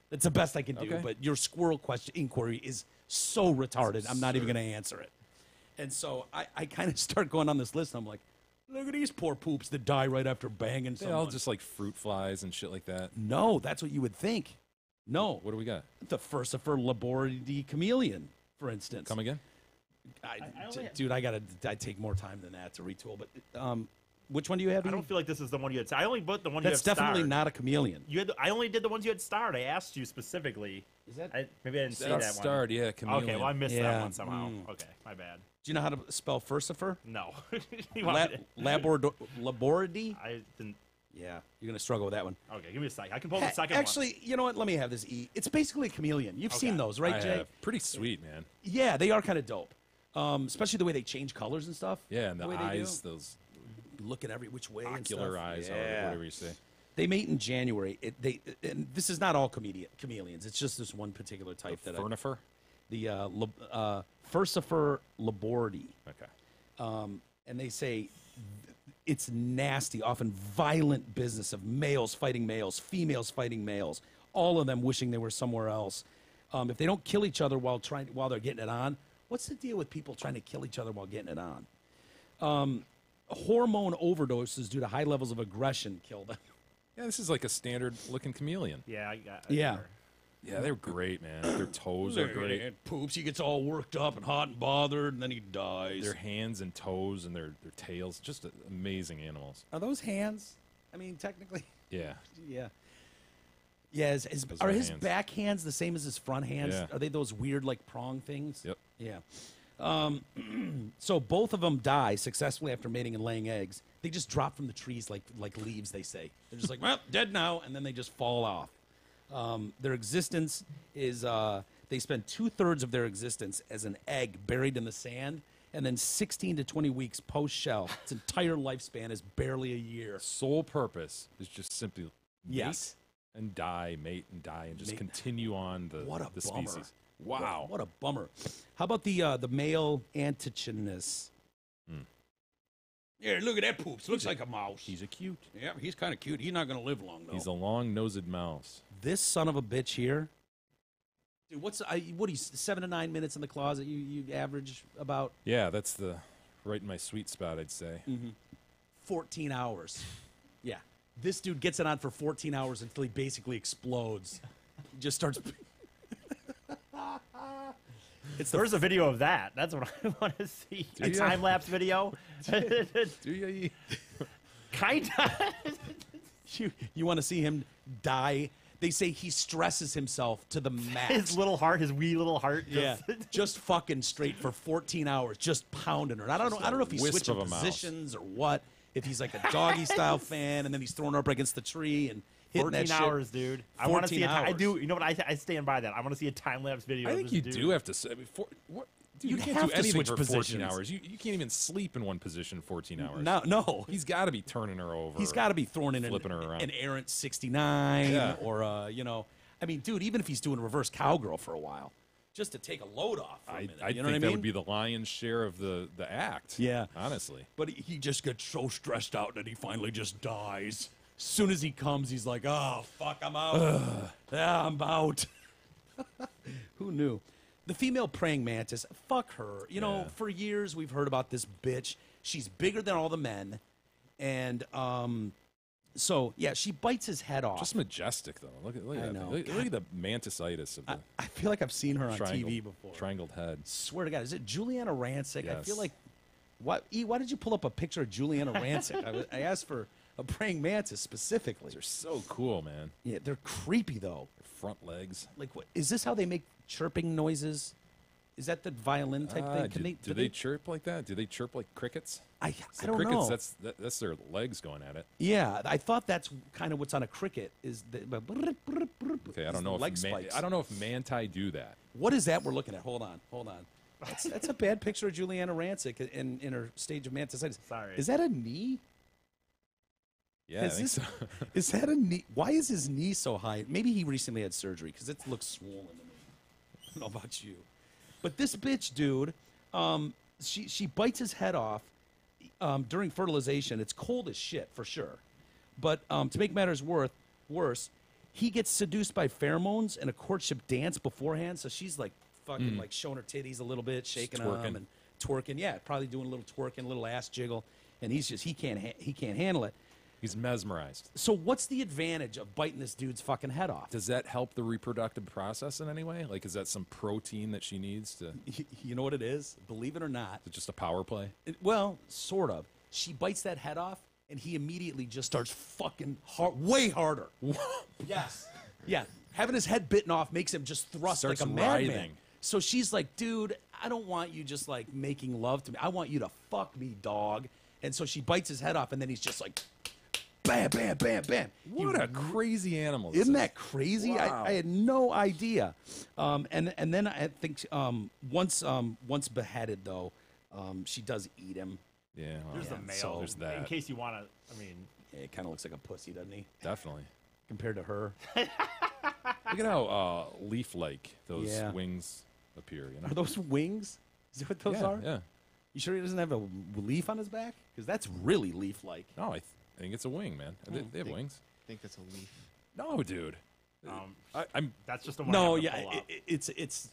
That's the best I can do.
Okay.
But your squirrel inquiry is so retarded, I'm not even going to answer it. And so I kind of start going on this list. And I'm like, look at these poor poops that die right after banging
they
someone.
all just like fruit flies and shit like that.
No, that's what you would think. No.
What do we got?
The Furcifer laboridae chameleon, for instance.
Come again?
Dude, I take more time than that to retool. But which one do you have?
I
Ian?
don't feel like this is the one you had. I only put the one
That's
you have
definitely
starred.
not a chameleon.
You had. I only did the ones you had starred. I asked you specifically.
Is that?
Maybe I didn't see
That's
that
starred,
one.
yeah, chameleon.
Okay, well I missed
Yeah.
that one somehow. Okay, my bad.
Do you know how to spell Furcifer?
No. You want me to-
Laboridae?
I didn't.
Yeah, you're gonna struggle with that one.
Okay, give me a second. I can pull the second
Actually, you know what? Let me have this E. It's basically a chameleon. You've seen
Okay.
those, right,
I
Jay?
have. Pretty sweet, man.
Yeah, they are kind of dope. Especially the way they change colors and stuff.
Yeah, and the
way they
eyes,
do.
those
Looking every which way. and
ocular
stuff.
eyes,
Yeah.
whatever you say.
They mate in January. And this is not all chameleons. It's just this one particular type that
Fernifer?
the Furcifer laboridae.
Okay.
And they say it's nasty, often violent business of males fighting males, females fighting males, all of them wishing they were somewhere else. If they don't kill each other while they're getting it on, what's the deal with people trying to kill each other while getting it on? Hormone overdoses due to high levels of aggression kill them.
Yeah, this is like a standard looking chameleon.
Yeah,
Yeah.
Yeah, they're great, man. Their toes are great.
It poops. He gets all worked up and hot and bothered, and then he dies.
Their hands and toes and their tails, just amazing animals.
Are those hands? I mean, technically,
Yeah.
yeah. Yeah,
Those
are
are
his
hands.
back hands the same as his front hands?
Yeah.
Are they those weird, like, prong things?
Yep.
Yeah. So both of them die successfully after mating and laying eggs. They just drop from the trees like leaves, they say. They're just like, well, dead now, and then they just fall off. Their existence is, they spend 2/3 of their existence as an egg buried in the sand, and then 16 to 20 weeks post-shell. Its entire lifespan is barely a year.
Sole purpose is just simply
Yes.
mate and die, and just
Mate.
continue on the
What a
the
bummer.
species. Wow.
What a bummer. How about the male Antechinus? Yeah, look at that poops. Looks like a mouse.
He's a cute.
Yeah, he's kind of cute. He's not going to live long, though.
He's a long-nosed mouse.
This son of a bitch here. Dude, what are you, 7 to 9 minutes in the closet? You average about
Yeah, that's right in my sweet spot, I'd say.
14 hours. Yeah. This dude gets it on for 14 hours until he basically explodes. He just starts.
There's a video of that. That's what I want to see. A
ya?
time lapse video.
Do you?
Kinda.
You want to see him die? They say he stresses himself to the max.
His little heart, his wee little heart.
Yeah, just fucking straight for 14 hours, just pounding her. And I don't know if he's
wisp
switching
of a mouse.
positions or what. If he's like a doggy style fan, and then he's throwing her up against the tree and hitting
14
that
hours,
shit.
dude. I want to
14
see. I
hours.
do. You know what? I stand by that. I want to see a time lapse video.
I
of
think
this
you
dude.
do have to say. I mean, dude,
You
you can't
have
do
to
anything
switch
for 14
positions.
hours. You can't even sleep in one position 14 hours.
No.
He's got to be turning her over.
He's got to be throwing in
flipping her around.
an errant 69
Yeah.
or, I mean, dude, even if he's doing reverse cowgirl for a while, just to take a load off for a minute.
I
You know
think
what I
that
mean?
would be the lion's share of the act.
Yeah.
Honestly.
But he just gets so stressed out that he finally just dies. As soon as he comes, he's like, oh, fuck, I'm out. Yeah, I'm out. Who knew? The female praying mantis, fuck her. You know,
Yeah.
for years we've heard about this bitch. She's bigger than all the men. And so, yeah, she bites his head off.
Just majestic, though. Look at
I
that.
know.
Look at the mantisitis of the
I feel like I've seen her on
triangled,
TV before.
triangled head.
Swear to God, is it Juliana Rancic? I feel
Yes.
like, why did you pull up a picture of Juliana Rancic? I asked for a praying mantis specifically.
They're so cool, man.
Yeah, they're creepy though.
Front legs.
Like, what is this? How they make chirping noises? Is that the violin type thing?
Do they chirp like that? Do they chirp like crickets?
I
So
don't
crickets,
know.
that's their legs going at it.
Yeah, I thought that's kind of what's on a cricket. Is the
Okay, I don't know
leg
if
spikes.
I don't know if manti do that.
What is that we're looking at? Hold on. That's a bad picture of Juliana Rancic in her stage of mantisitis.
Sorry.
Is that a knee?
Yeah, I
Is
think
this-
so.
Is that a knee? Why is his knee so high? Maybe he recently had surgery because it looks swollen to me. I don't know about you. But this bitch, dude, she bites his head off during fertilization. It's cold as shit, for sure. But to make matters worse, he gets seduced by pheromones in a courtship dance beforehand. So she's like fucking like showing her titties a little bit, shaking them
twerking.
and twerking. Yeah, probably doing a little twerking, a little ass jiggle. And he can't handle it.
He's mesmerized.
So what's the advantage of biting this dude's fucking head off?
Does that help the reproductive process in any way? Like, is that some protein that she needs to?
You know what it is? Believe it or not.
Is it just a power play?
Well, sort of. She bites that head off, and he immediately just starts fucking way harder. Yes. Yeah. Having his head bitten off makes him just thrust
Starts
like a madman.
writhing.
So she's like, dude, I don't want you just like making love to me. I want you to fuck me, dog. And so she bites his head off, and then he's just like, bam, bam, bam, bam.
What a crazy animal! This
Isn't
is.
that crazy?
Wow.
I had no idea. And then I think once beheaded though, she does eat him.
Yeah, well,
There's the
yeah,
male.
so there's that.
In case you want to. I mean,
It kind of looks like a pussy, doesn't he?
Definitely.
Compared to her.
Look at how leaf-like those
Yeah.
wings appear. You know.
Are those wings? Is that what those
yeah,
are?
Yeah.
You sure he doesn't have a leaf on his back? Because that's really leaf-like.
No, I think it's a wing, man. They have
think-
wings.
I think that's a leaf.
No, dude. I'm
That's just the one.
No,
I have to
yeah,
pull up.
it's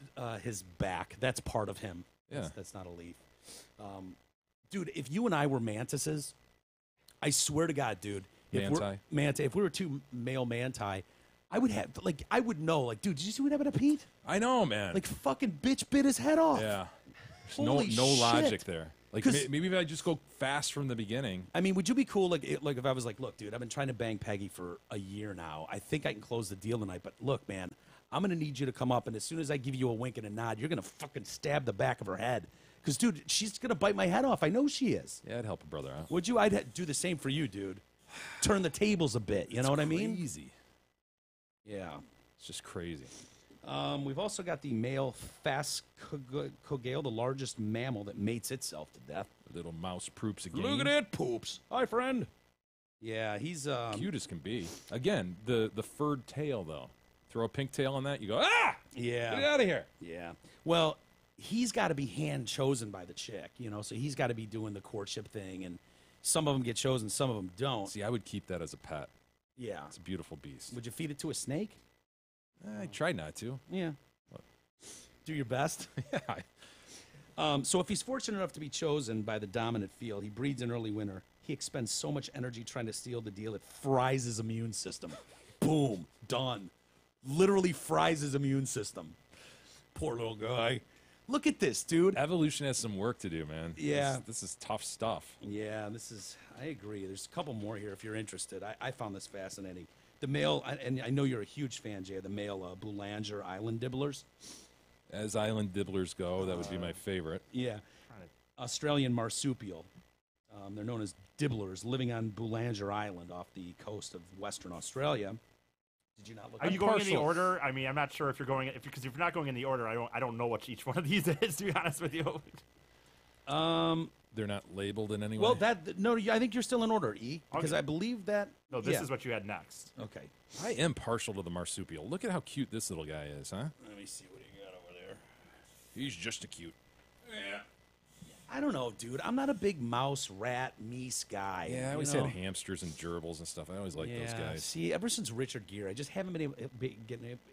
his back. That's part of him.
Yeah.
That's not a leaf. Dude, if you and I were mantises, I swear to God, dude. If we were two male manti, I would know. Like, dude, did you see what happened to Pete?
I know, man.
Like, fucking bitch bit his head off.
yeah. There's
Holy
no logic
shit.
there. Like
'Cause-
maybe if I just go fast from the beginning.
I mean, would you be cool, like if I was like, look, dude, I've been trying to bang Peggy for a year now. I think I can close the deal tonight, but look, man, I'm gonna need you to come up, and as soon as I give you a wink and a nod, you're gonna fucking stab the back of her head, because, dude, she's gonna bite my head off. I know she is.
Yeah, I'd help a brother out.
Would you? I'd do the same for you, dude. Turn the tables a bit. You know what I mean?
Crazy.
Yeah.
It's just crazy.
We've also got the male phascogale, the largest mammal that mates itself to death.
Little mouse poops again.
Look at it, poops. Hi, friend. Yeah, he's
Cute as can be. Again, the furred tail though. Throw a pink tail on that, you go, ah!
yeah.
Get out of here.
Yeah. Well, he's got to be hand chosen by the chick, you know, so he's got to be doing the courtship thing, and some of them get chosen, some of them don't.
See, I would keep that as a pet.
Yeah.
It's a beautiful beast.
Would you feed it to a snake?
I tried not to.
Yeah. Do your best.
Yeah.
So if he's fortunate enough to be chosen by the dominant field, he breeds in early winter. He expends so much energy trying to steal the deal, it fries his immune system. Boom. Done. Literally fries his immune system. Poor little guy. Look at this, dude.
Evolution has some work to do, man.
Yeah.
This is tough stuff.
Yeah, I agree. There's a couple more here if you're interested. I found this fascinating. The male, and I know you're a huge fan, Jay, the male Boulanger island dibblers.
As island dibblers go, that would be my favorite.
Yeah. Australian marsupial. They're known as dibblers, living on Boulanger Island off the coast of Western Australia. Did you not look?
Are you going in the order? I mean, I'm not sure if you're going because if you're not going in the order, I don't know what each one of these is. To be honest with you.
They're not labeled in any way.
Well, I think you're still in order, E, because
Okay.
I believe that.
No, this
yeah.
is what you had next.
Okay.
I am partial to the marsupial. Look at how cute this little guy is, huh?
Let me see what you got over there.
He's just a cute.
Yeah. I don't know, dude. I'm not a big mouse, rat, meese guy.
Yeah, I always
you know?
had hamsters and gerbils and stuff. I always liked those guys.
See, ever since Richard Gere, I just haven't been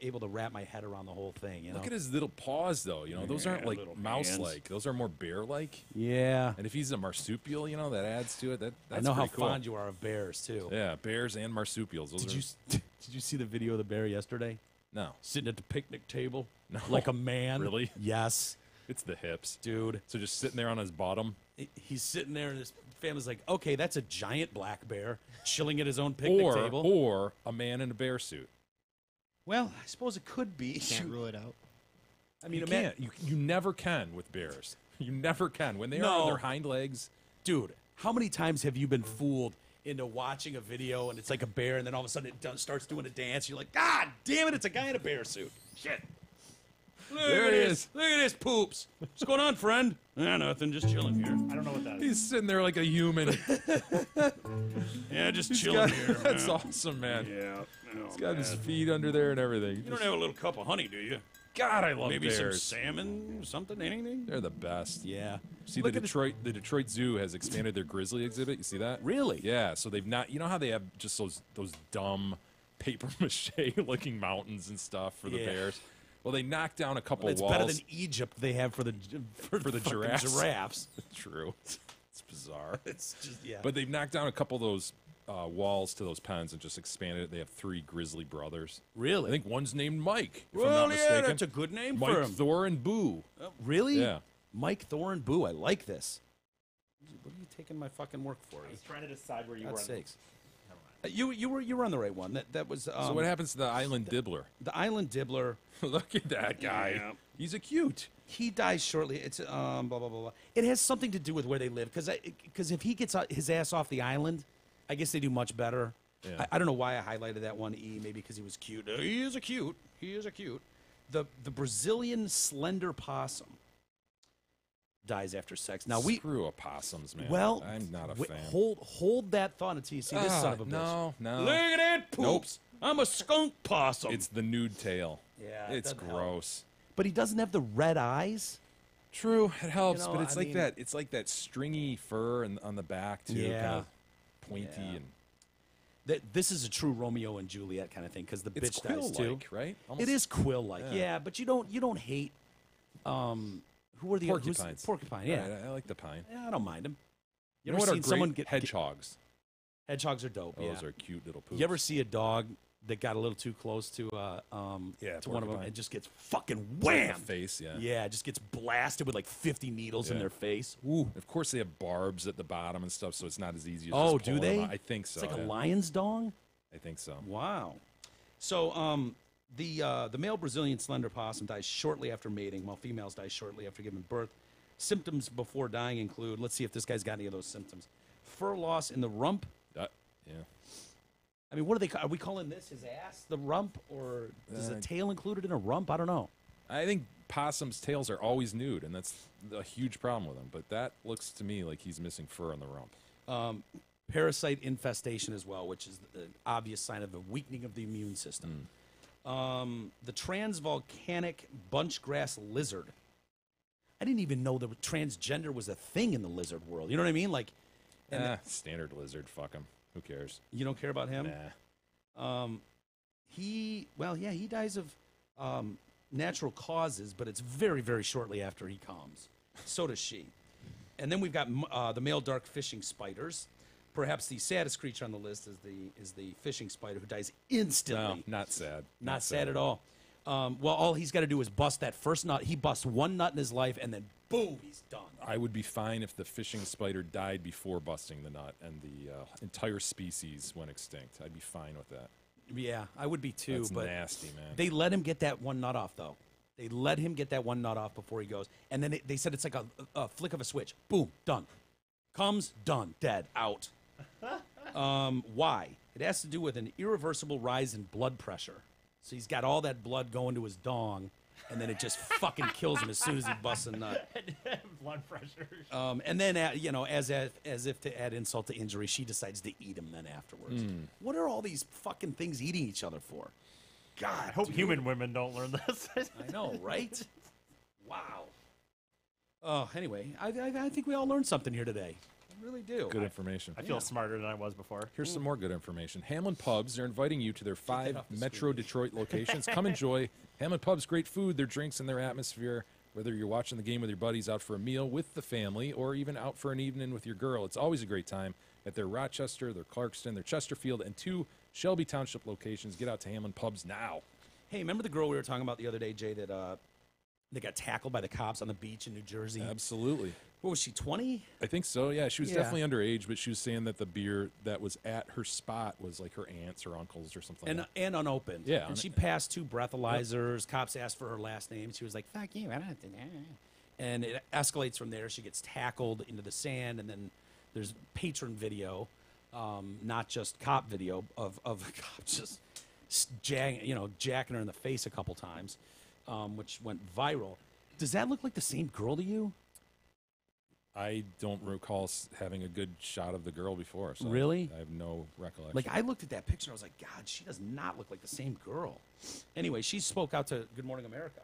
able to wrap my head around the whole thing. You know?
Look at his little paws, though. You know, those aren't like
little
mouse-like. Those are more bear-like.
Yeah.
And if he's a marsupial, you know, that adds to it. That's
I know how
pretty cool.
fond you are of bears too.
Yeah, bears and marsupials. Those
Did you see the video of the bear yesterday?
No,
Sitting at the picnic table,
No.
like a man.
Really?
Yes,
it's the hips.
dude.
So just sitting there on his bottom.
He's sitting there, and his family's like, "Okay, that's a giant black bear chilling at his own picnic table."
Or a man in a bear suit.
Well, I suppose it could be.
Can't rule it out.
I mean,
You can't. You never can with bears. You never can. When they are
No.
on their hind legs.
dude, how many times have you been fooled into watching a video and it's like a bear, and then all of a sudden it starts doing a dance? You're like, God damn it, it's a guy in a bear suit. Shit. Look
There
at
he
this.
is.
Look at this, poops. What's going on, friend? Nothing, just chilling here.
I don't know what that is.
He's sitting there like a human.
Yeah, just
He's
chilling
got-
here.
That's
man.
awesome, man.
Yeah.
He's got his feet under there and everything.
You don't have a little cup of honey, do you?
God, I love
Maybe
bears.
some salmon, something, anything?
They're the best.
Yeah.
See,
Look
the
at it-
Detroit Zoo has expanded their grizzly exhibit. You see that?
Really?
Yeah. So they've not. You know how they have just those dumb paper mache looking mountains and stuff for the
Yeah.
bears. Well, they knocked down a couple
It's
walls.
better than Egypt they have for the
For the
fucking
giraffes.
giraffes.
True. It's bizarre.
It's just yeah.
But they've knocked down a couple of those walls to those pens and just expanded it. They have 3 grizzly brothers.
really?
I think one's named Mike, if
well,
I'm not
yeah,
mistaken.
that's a good name
Mike,
for him.
Thor, and Boo.
Really?
Yeah.
Mike Thorne Boo. I like this. What are you taking my fucking work for?
I was trying to decide where you
God's
were.
sakes. You were on the right one. That was
So what happens to the island dibbler?
the island dibbler.
Look at that guy.
Yeah.
He's a cute.
He dies shortly. It's blah blah blah blah. It has something to do with where they live because if he gets his ass off the island, I guess they do much better.
Yeah.
I don't know why I highlighted that one, E. Maybe because he was cute. He is a cute. He is a cute. The Brazilian slender possum dies after sex. Now
Screw opossums, man.
well,
I'm not a
wait,
fan.
hold that thought until you see this son of a bitch.
No.
Look at that poops. I'm a skunk possum.
It's the nude tail.
Yeah, it
It's
doesn't help.
gross.
But he doesn't have the red eyes.
True, it helps,
You know,
but it's
I
like
mean-
that. It's like that stringy fur on the back too,
Yeah.
kind of pointy
Yeah.
and
This is a true Romeo and Juliet kind of thing because the
It's
bitch dies too.
Quill-like, right?
It is Quill-like, yeah. But you don't hate. Who are the
Porcupines.
Porcupine, yeah.
Right, I like the pine.
Yeah, I don't mind him.
You know what are great?
someone get
Hedgehogs.
hedgehogs are dope.
Those
yeah.
are cute little poops.
You ever see a dog that got a little too close to to one of them
porcupine.
and just gets fucking
In the
wham?
face, yeah.
Yeah, it just gets blasted with like 50 needles in
Yeah.
their face. Ooh.
Of course, they have barbs at the bottom and stuff, so it's not as easy as
Oh,
just
do
pulling
they?
them out. I think so.
It's like
yeah.
a lion's dong?
I think so.
Wow. So the male Brazilian slender possum dies shortly after mating, while females die shortly after giving birth. Symptoms before dying include, let's see if this guy's got any of those symptoms. Fur loss in the rump.
Yeah.
I mean, what are we calling this? His ass? The rump? Or is the tail included in a rump? I don't know.
I think possums' tails are always nude, and that's a huge problem with them. But that looks to me like he's missing fur on the rump.
Parasite infestation as well, which is the obvious sign of the weakening of the immune system. The transvolcanic bunchgrass lizard. I didn't even know that transgender was a thing in the lizard world. You know what I mean? Like,
Standard lizard. Fuck him. Who cares?
you don't care about him?
Nah.
He dies of natural causes, but it's very, very shortly after he comes. So does she. And then we've got the male dark fishing spiders. Perhaps the saddest creature on the list is the fishing spider, who dies instantly.
No, not sad.
Not sad at all. Well, all he's got to do is bust that first nut. He busts one nut in his life, and then boom, he's done.
I would be fine if the fishing spider died before busting the nut and the entire species went extinct. I'd be fine with that.
Yeah, I would be too.
That's
but
nasty, man.
they let him get that one nut off, though. They let him get that one nut off before he goes. And then they said it's like a flick of a switch. Boom, done. Comes, done, dead, out. Why? It has to do with an irreversible rise in blood pressure. So he's got all that blood going to his dong, and then it just fucking kills him as soon as he busts a nut.
Blood pressure.
And then, as if to add insult to injury, she decides to eat him then afterwards. What are all these fucking things eating each other for? God,
I hope
dude.
human women don't learn this.
I know, right? Wow. Oh, anyway, I think we all learned something here today. I really do.
Good information.
I feel smarter than I was before.
Here's some more good information. Hamlin Pubs, they're inviting you to their 5
off the
Metro
screen.
Detroit locations. Come enjoy Hamlin Pubs, great food, their drinks, and their atmosphere. Whether you're watching the game with your buddies, out for a meal with the family, or even out for an evening with your girl, it's always a great time at their Rochester, their Clarkston, their Chesterfield, and 2 Shelby Township locations. Get out to Hamlin Pubs now.
Hey, remember the girl we were talking about the other day, Jay, that got tackled by the cops on the beach in New Jersey?
Absolutely.
What was she, 20?
I think so, yeah. She was
Yeah.
definitely underage, but she was saying that the beer that was at her spot was like her aunt's or uncle's or something like that.
And unopened.
Yeah,
And she passed 2 breathalyzers. Cops asked for her last name. She was like, fuck you, I don't have to know. And it escalates from there. She gets tackled into the sand, and then there's patron video, not just cop video, of a cop just jacking her in the face a couple times, which went viral. Does that look like the same girl to you?
I don't recall having a good shot of the girl before. So
Really?
I have no recollection.
Like, I looked at that picture, and I was like, God, she does not look like the same girl. Anyway, she spoke out to Good Morning America,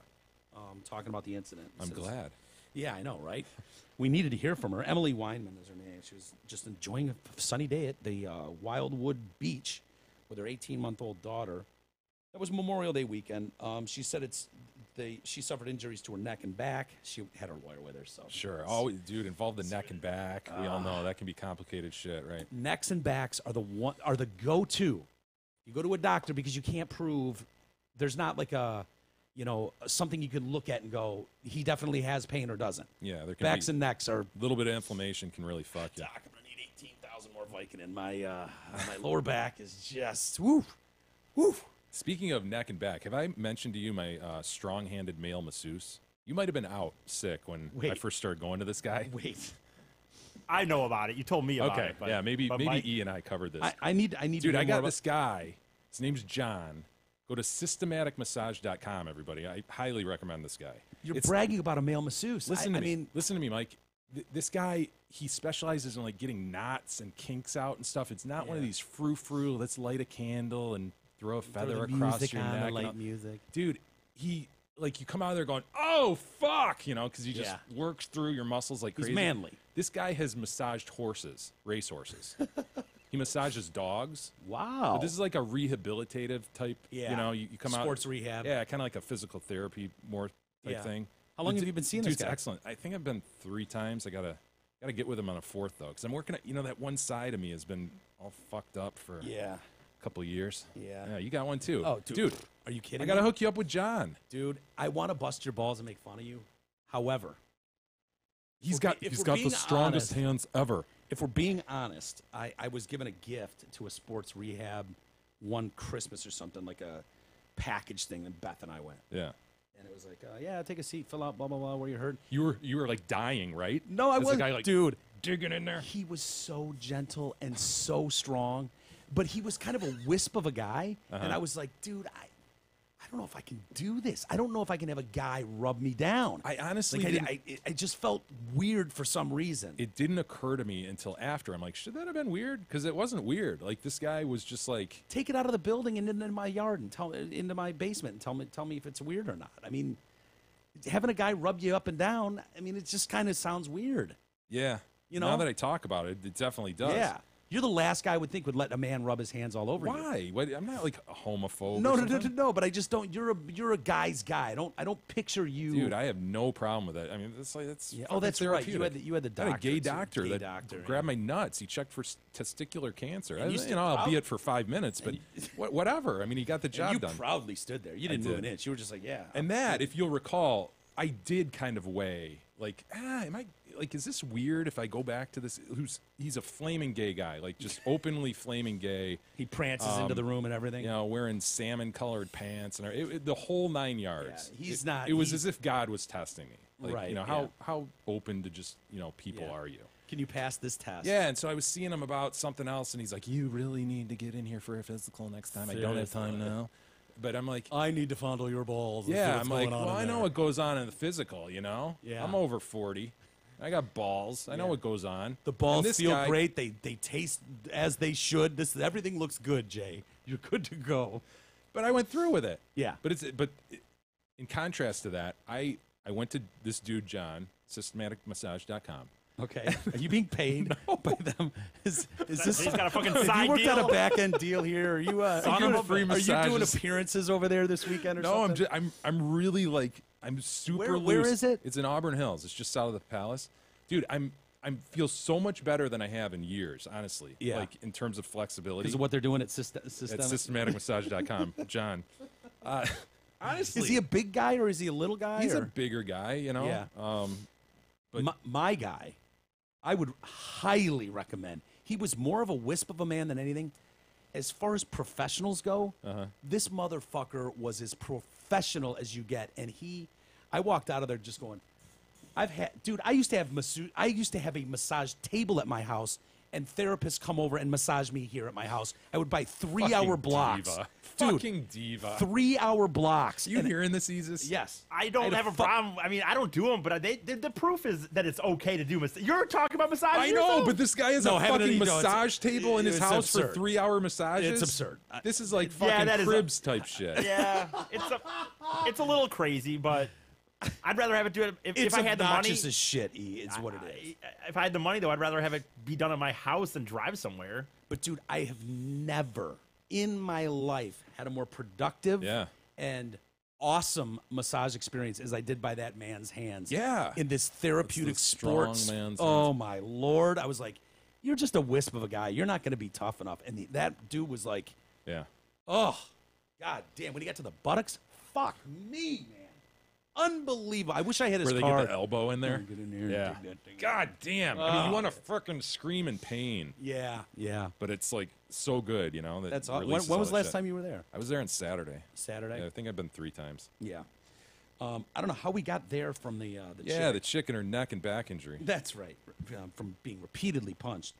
talking about the incident.
I'm glad.
Yeah, I know, right? We needed to hear from her. Emily Weinman is her name. She was just enjoying a sunny day at the Wildwood Beach with her 18-month-old daughter. That was Memorial Day weekend. She said she suffered injuries to her neck and back. She had her lawyer with her, so
Sure. Oh, dude, involve the neck and back. We all know that can be complicated shit, right?
necks and backs are the go-to. You go to a doctor because you can't prove there's not like something you can look at and go, he definitely has pain or doesn't.
Yeah, there can
Backs
be
and necks are.
a little bit of inflammation can really fuck you.
Doc, I'm gonna need 18,000 more Vicodin. My lower back is just woof, woof.
Speaking of neck and back, have I mentioned to you my strong-handed male masseuse? You might have been out sick when I
Wait.
first started going to this guy.
Wait,
I know about it. You told me about
Okay,
it. But,
yeah, maybe
Mike,
E and I covered this.
I need to
Dude,
know
I
more
got
about-
this guy. His name's John. Go to systematicmassage.com, everybody. I highly recommend this guy.
You're
It's-
bragging about a male masseuse.
Listen
I
to me.
mean,
Listen to me, Mike. This guy, he specializes in like getting knots and kinks out and stuff. It's not one of these frou-frou, let's light a candle and throw a feather
throw the
across
music
your
on, the
neck. and
light
all-
music.
Dude, he like you come out of there going, oh fuck, because he just
Yeah.
works through your muscles like
He's
crazy.
manly.
This guy has massaged horses, race horses. He massages dogs.
Wow.
But this is like a rehabilitative type.
Yeah.
You know, you come out.
Sports rehab.
Yeah, kind of like a physical therapy more type thing.
How long have you been seeing this
Dude's
guy?
excellent. I think I've been 3 times. I gotta get with him on a 4th though, because I'm working at that one side of me has been all fucked up for
Yeah.
a couple of years.
Yeah.
Yeah, you got one too.
Oh, dude. Are you kidding
I gotta
me?
hook you up with John.
Dude, I want to bust your balls and make fun of you. However,
He's
If
got
we're
the
being
strongest
honest-
hands ever.
if we're being honest, I was given a gift to a sports rehab one Christmas or something, like a package thing, and Beth and I went.
Yeah.
And it was like, yeah, take a seat, fill out, blah, blah, blah, where you hurt.
You were like dying, right?
No, I
As the
wasn't.
guy, like,
Dude,
digging in there.
he was so gentle and so strong, but he was kind of a wisp of a guy. And I was like, dude, I don't know if I can do this. I don't know if I can have a guy rub me down.
I honestly
Like,
didn't.
I just felt weird for some reason.
It didn't occur to me until after. I'm like, should that have been weird? Because it wasn't weird. Like this guy was just like,
Take it out of the building and into my yard and into my basement and tell me if it's weird or not. I mean, having a guy rub you up and down, I mean, it just kind of sounds weird.
yeah.
You
Now
know?
that I talk about it, it definitely does.
Yeah. You're the last guy I would think would let a man rub his hands all over you.
Why? What, I'm not like a homophobe.
No,
or
no, no,
something.
no, but I just don't. You're a guy's guy. I don't picture you.
Dude, I have no problem with it. I mean, that's
Yeah.
fucking
Oh, that's right. You
therapeutic.
had the
I had
doctor.
a gay
too.
doctor
Gay
that
doctor,
grabbed my nuts. He checked for testicular cancer.
And you stood
I'll
proud-
be it for 5 minutes, but whatever. I mean, he got the
And
job
you
done.
proudly stood there. You didn't move
did.
an inch. You were just like, yeah.
And that, if you'll recall, I did kind of weigh like, am I like, is this weird if I go back to this? He's a flaming gay guy, like just openly flaming gay.
he prances into the room and everything.
You know, wearing salmon-colored pants and the whole 9 yards.
Yeah, he's
it,
not-
It was
he's-
as if God was testing me. Like,
Right,
You know,
yeah.
how open to just people
Yeah.
are you?
Can you pass this test?
Yeah, and so I was seeing him about something else, and he's like, "You really need to get in here for a physical next time. I don't have time now." But I'm like,
I need to fondle your balls. and see
yeah,
what's
I'm like,
going on
well,
in
I know
there.
what goes on in the physical, you know?
Yeah.
I'm over 40. I got balls. I know
Yeah.
what goes on.
The
And
balls
this
feel
guy-
great. They taste as they should. Everything looks good, Jay. You're good to go.
But I went through with it.
Yeah.
But in contrast to that, I went to this dude, John, systematicmassage.com.
Okay. Are you being paid by them? Is this?
He's got a fucking
Have
side
you worked
deal.
out a back end deal here? Are you?
Son
doing
of a
free
Are you doing
massages.
appearances over there this weekend or
No,
something?
I'm really like I'm super
Where
loose.
is it?
It's in Auburn Hills. It's just south of the Palace. Dude, I feel so much better than I have in years, honestly.
Yeah.
Like in terms of flexibility.
Because of what they're doing at
At
System.
systematicmassage.com. John. Honestly,
Is he a big guy or is he a little guy?
he's a
or?
bigger guy, you know?
Yeah.
But-
my guy, I would highly recommend. He was more of a wisp of a man than anything. As far as professionals go, this motherfucker was as professional as you get, and I walked out of there just going, I used to have a massage table at my house, and therapists come over and massage me here at my house. I would buy 3-hour
Fucking
blocks,
diva.
dude.
Fucking diva.
3-hour blocks.
You
And-
hearing this, Isis?
Yes,
I don't
had
have a problem. I mean, I don't do them, but the proof is that it's okay to do massage. You're talking about massage.
I know, but this guy has
No,
a
having
fucking
any- no, it's-
massage table in his
it's
house for
absurd.
3-hour massages.
It's absurd.
This is like
Yeah,
fucking
that is
Cribs type shit.
Yeah, it's a little crazy, but I'd rather have it do it if
it's
I had the money.
obnoxious as shit. It's what it is.
If I had the money, though, I'd rather have it be done at my house than drive somewhere.
But dude, I have never in my life had a more productive
Yeah.
and awesome massage experience as I did by that man's hands.
Yeah.
In this therapeutic
It's the strong
sports.
man's
Oh
hands.
my Lord. I was like, you're just a wisp of a guy. You're not going to be tough enough. And that dude was like,
Yeah.
oh, God damn. When he got to the buttocks, fuck me, man. Unbelievable. I wish I had his
Where they
card.
get the elbow in there.
Get in here and
Yeah.
dig that thing.
God damn. I mean, you want to frickin' scream in pain,
Yeah, yeah.
but it's like so good, you know? That
That's all.
releases
When
all
was
that
the last
shit.
time you were there?
I was there on Saturday.
Saturday?
Yeah, I think I've been 3 times.
Yeah. I don't know how we got there from the
Yeah,
chick.
the chick in her neck and back injury.
That's right. From being repeatedly punched.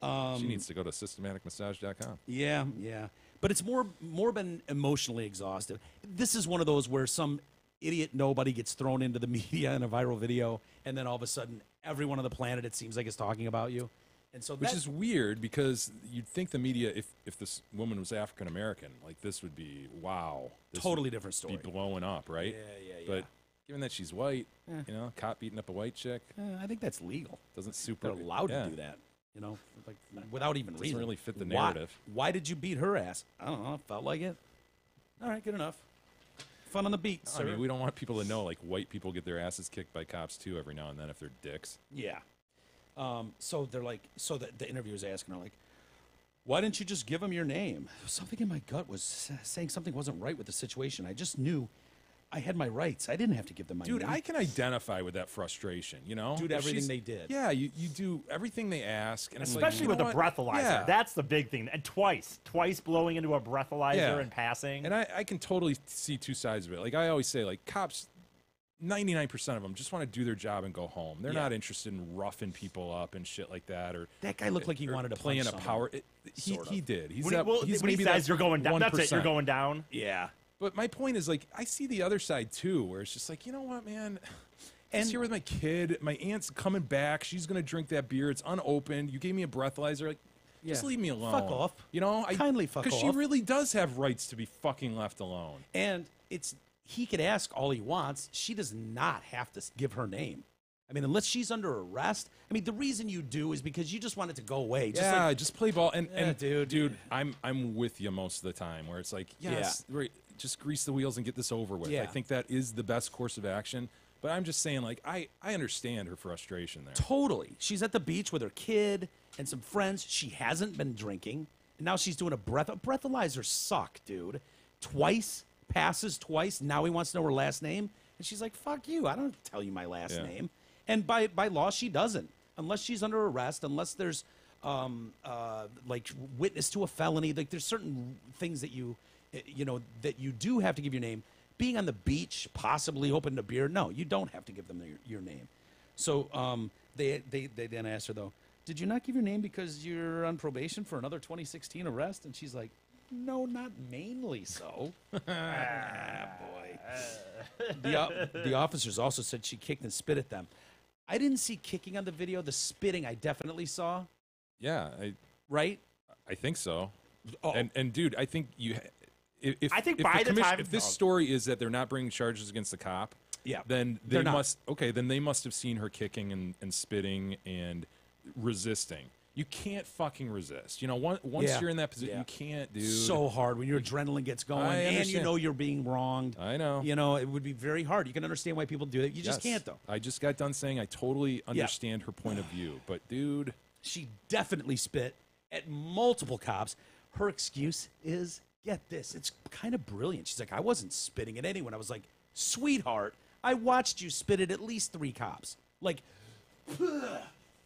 She needs to go to systematicmassage.com.
Yeah, yeah. But it's more been emotionally exhaustive. This is one of those where some idiot nobody gets thrown into the media in a viral video, and then all of a sudden everyone on the planet, it seems like, is talking about you. And so
Which is weird because you'd think the media, if this woman was African American, like this would be, wow. This
totally
would
different story.
Be blowing up, right?
Yeah.
But given that she's white, you know, cop beating up a white chick
I think that's legal.
doesn't super.
They're allowed
yeah.
to do that. You know, like without even
Doesn't
reason.
really fit the
Why-
narrative.
Why did you beat her ass? I don't know. Felt like it. All right, good enough. Fun on the beat,
I
sir.
mean, we don't want people to know like white people get their asses kicked by cops too every now and then if they're dicks.
Yeah. So they're like, so the interviewer's asking her like, why didn't you just give him your name? Something in my gut was saying something wasn't right with the situation. I just knew I had my rights. I didn't have to give them my
Dude,
name.
I can identify with that frustration, you know?
Dude,
If
everything
she's-
they did.
Yeah, you do everything they ask. And it's
Especially
like,
with
you
the
know what?
breathalyzer.
Yeah.
That's the big thing. And twice blowing into a breathalyzer
Yeah.
and passing.
And I can totally see two sides of it. Like I always say, like cops, 99% of them just want to do their job and go home. They're
Yeah.
not interested in roughing people up and shit like that. Or
That guy looked like he
or
wanted to
play in
punch
a
someone.
power.
Sort
He
of.
did. He's
when he,
that.
well,
he's
when he
maybe
says
that
you're going down, that's it. You're
1%.
going down.
Yeah.
But my point is, like, I see the other side too, where it's just like, you know what, man? I'm
And-
here with my kid. My aunt's coming back. She's gonna drink that beer. It's unopened. You gave me a breathalyzer. Like, just
Yeah.
leave me alone.
Fuck off.
You know,
Kindly fuck
Because she
off.
really does have rights to be fucking left alone.
And he could ask all he wants. She does not have to give her name. I mean, unless she's under arrest. I mean, the reason you do is because you just want it to go away. Just
Yeah,
like,
just play ball. And
dude.
I'm with you most of the time. Where it's like, yes, right, just grease the wheels and get this over with.
Yeah.
I think that is the best course of action. But I'm just saying, like, I understand her frustration there.
totally. She's at the beach with her kid and some friends. She hasn't been drinking. And now she's doing breathalyzers suck, dude. Passes twice. Now he wants to know her last name. And she's like, fuck you. I don't tell you my last
Yeah.
name. And by law, she doesn't. Unless she's under arrest, unless there's like witness to a felony. Like there's certain things that you do have to give your name. Being on the beach, possibly opening a beer. No, you don't have to give them your name. So they then asked her though, did you not give your name because you're on probation for another 2016 arrest? And she's like, no, not mainly so. Boy. The officers also said she kicked and spit at them. I didn't see kicking on the video. The spitting I definitely saw.
Yeah,
Right?
I think so.
Oh.
And dude, I think you. If
I think
if
by the time-
if this
no.
story is that they're not bringing charges against the cop,
Yeah,
then
they're
they
not.
must. Okay, then they must have seen her kicking and spitting and resisting. You can't fucking resist. You know, once
Yeah.
you're in that position,
Yeah.
you can't, dude.
So hard when your adrenaline gets going
I
and you
understand.
know you're being wronged.
I know.
You know, it would be very hard. You can understand why people do it. You just
Yes.
can't, though.
I just got done saying I totally understand her point of view, but dude,
She definitely spit at multiple cops. Her excuse is, get this, it's kind of brilliant. She's like, I wasn't spitting at anyone. I was like, sweetheart, I watched you spit at least 3 cops. Like,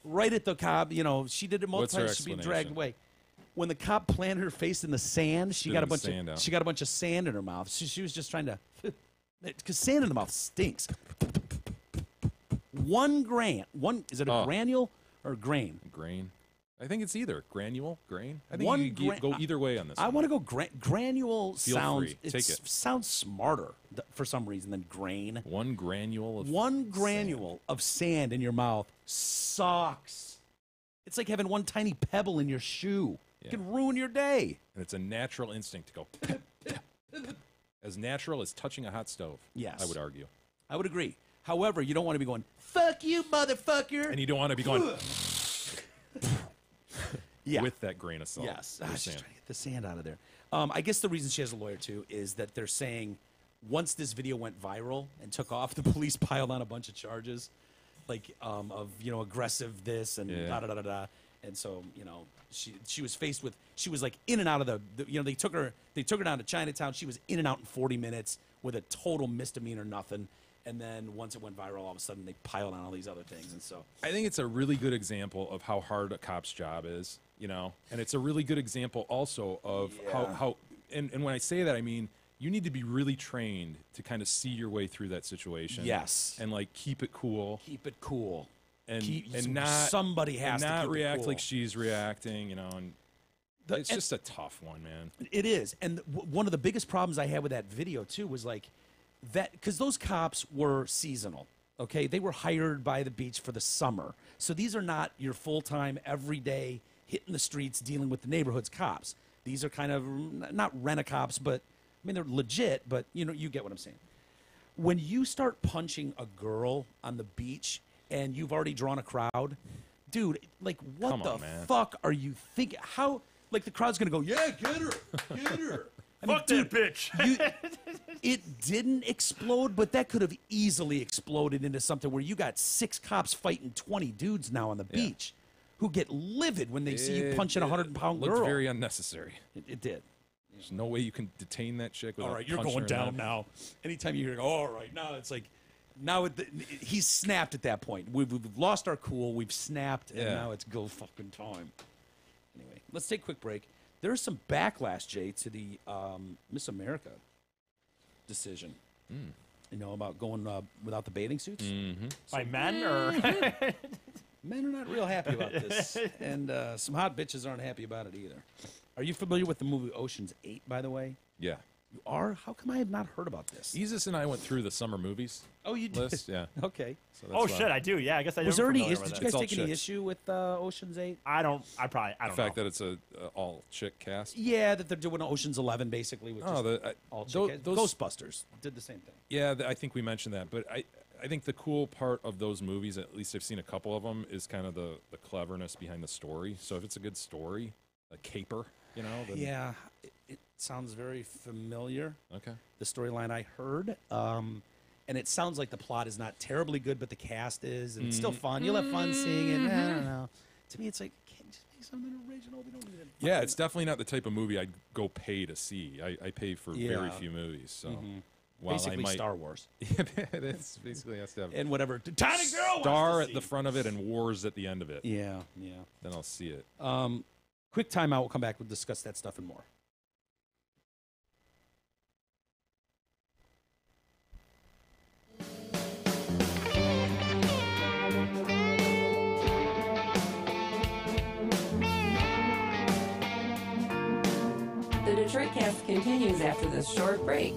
right at the cop. You know, she did it multiple
What's her
times. She's being dragged
explanation?
away. When the cop planted her face in the sand, she got a
Spitting
bunch
sand
of
out.
she got a bunch of sand in her mouth. She was just trying to, because sand in the mouth stinks. 1 grain. Is it a
Oh.
granule or grain?
grain. I think it's either granule, grain. I think
One
you could go either way on this.
I
one.
want to go granule.
Feel
Sounds
free. Take it.
sounds smarter for some reason than grain.
One granule of
1 granule of sand in your mouth sucks. It's like having 1 tiny pebble in your shoe. It
Yeah.
can ruin your day.
and it's a natural instinct to go as natural as touching a hot stove.
Yes.
I would argue.
I would agree. However, you don't want to be going, fuck you, motherfucker.
And you don't want to be going
Yeah.
with that grain of salt.
Yes.
or
I was just
sand.
trying to get the sand out of there. I guess the reason she has a lawyer, too, is that they're saying once this video went viral and took off, the police piled on a bunch of charges, like of, aggressive this and
Yeah.
da-da-da-da-da. And so, she was faced with, she was like in and out of they took her down to Chinatown. She was in and out in 40 minutes with a total misdemeanor, nothing. And then once it went viral, all of a sudden they piled on all these other things. And so,
I think it's a really good example of how hard a cop's job is, and it's a really good example also of how and when I say that, I mean, you need to be really trained to kind of see your way through that situation.
Yes.
And like keep it cool
keep it cool.
and not
somebody has
and
to
not
keep it
react
cool.
like she's reacting, and it's
and-
just a tough one, man.
It is. And one of the biggest problems I had with that video, too, was like that because those cops were seasonal. Okay. They were hired by the beach for the summer. So these are not your full time, everyday, hitting the streets, dealing with the neighborhood's cops. These are kind of not rent-a-cops, but I mean, they're legit, but you get what I'm saying. When you start punching a girl on the beach and you've already drawn a crowd, dude, like, what
Come
the
on, man.
fuck are you thinking? How, like, the crowd's gonna go, yeah, get her, get her. I mean,
Fuck that bitch.
it didn't explode, but that could have easily exploded into something where you got 6 cops fighting 20 dudes now on the beach who get livid when they see you punching a 100-pound girl.
Looked very unnecessary.
It did.
There's no way you can detain that chick without
All right, you're
punching
going
her in
down
the-
now. Anytime you hear, all right, now it's like, he's snapped at that point. We've lost our cool. We've snapped, and
Yeah.
now it's go fucking time. Anyway, let's take a quick break. There's some backlash, Jay, to the Miss America decision. You know, about going without the bathing suits.
By men or
Men are not real happy about this, and some hot bitches aren't happy about it either. Are you familiar with the movie Ocean's 8, by the way?
Yeah.
You are? How come I have not heard about this?
Isis and I went through the summer movies
Oh, you did?
list. Yeah.
Okay.
So that's
oh
why-
shit, I do. Yeah, I guess I
Was
am
there any?
familiar
Did
with
you
it.
guys
It's all
take any
chicks.
issue with Ocean's 8?
I don't
The
know.
fact that it's a all chick cast.
Yeah, that they're doing Ocean's 11 basically, which
Oh,
is
the
all
tho-
chick.
those
Ghostbusters did the same thing.
Yeah, I think we mentioned that, but I think the cool part of those movies, at least I've seen a couple of them, is kind of the cleverness behind the story. So if it's a good story, a caper, you know, then,
Yeah, it sounds very familiar.
okay.
The storyline I heard, and it sounds like the plot is not terribly good, but the cast is, and it's still fun. You'll have fun seeing it. I don't know. To me, it's like, can't you just make something original? We don't need it.
Yeah, it's definitely not the type of movie I'd go pay to see. I pay for very
Yeah.
few movies, so while
Basically
I might,
Star Wars
yeah, that's basically has to have
and whatever. Tiny girl
star
wants
at
to
the
see.
front of it and wars at the end of it.
Yeah, yeah.
Then I'll see it.
Quick timeout. We'll come back. We'll discuss that stuff and more.
The Detroit Cast continues after this short break.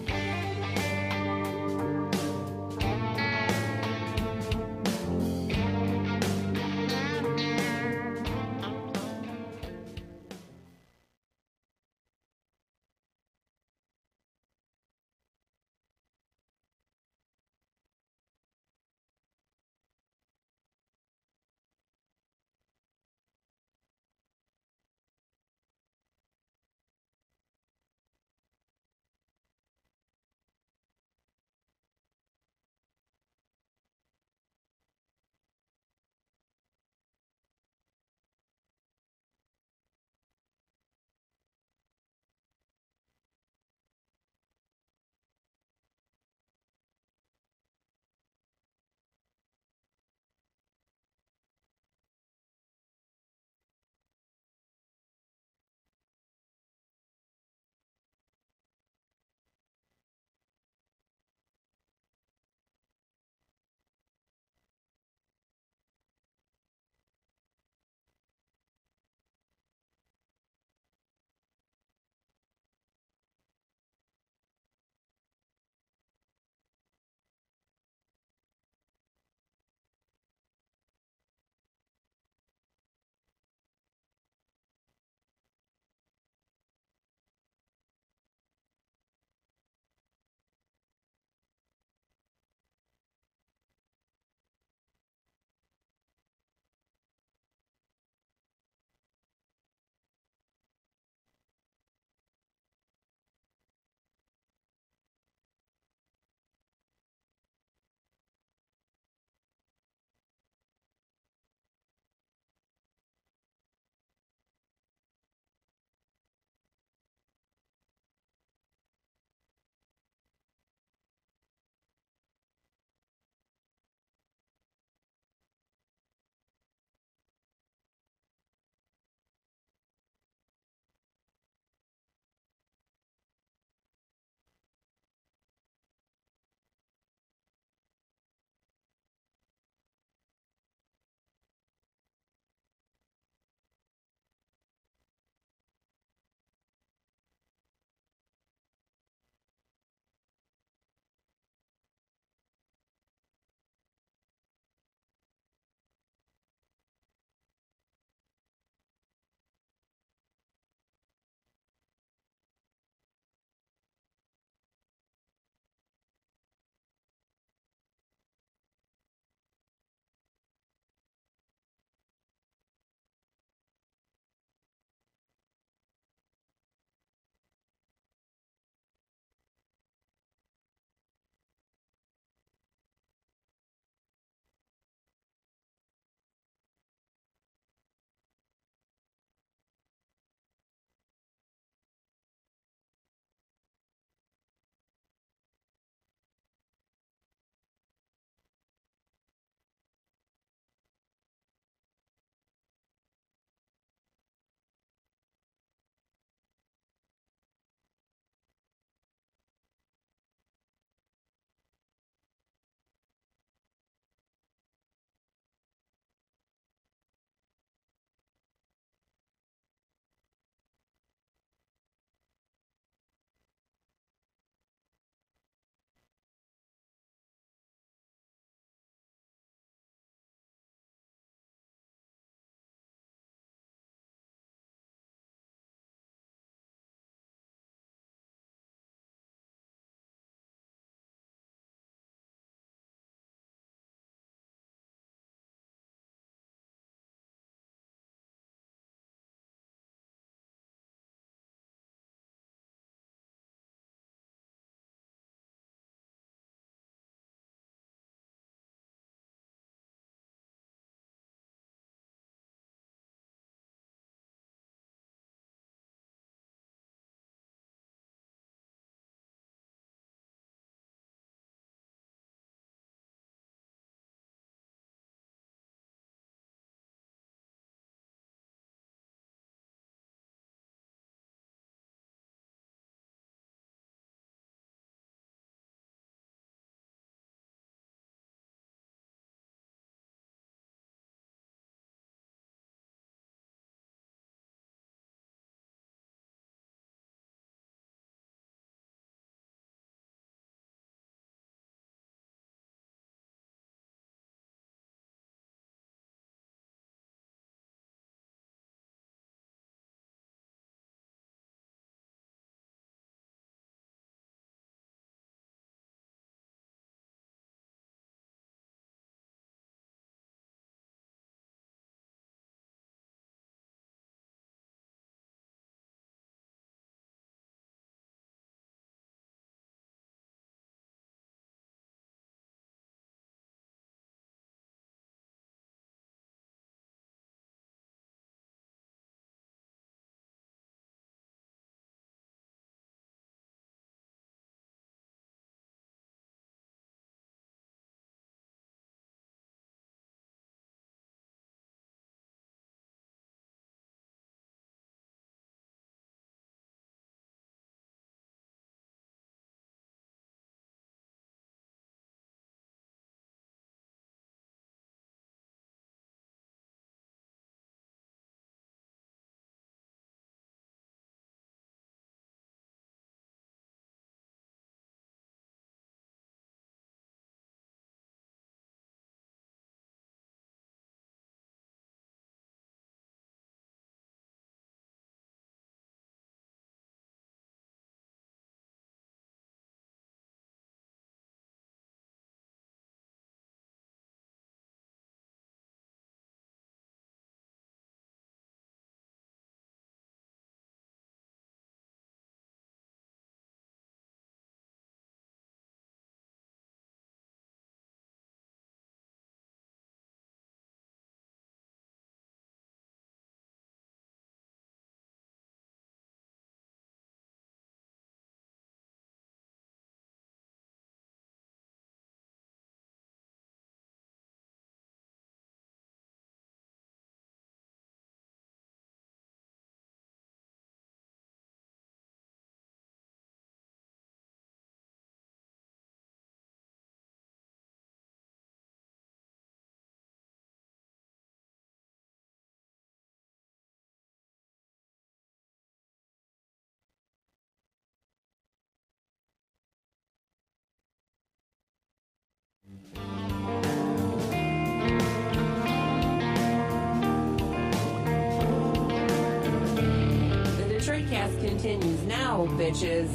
Detroitcast continues now, bitches.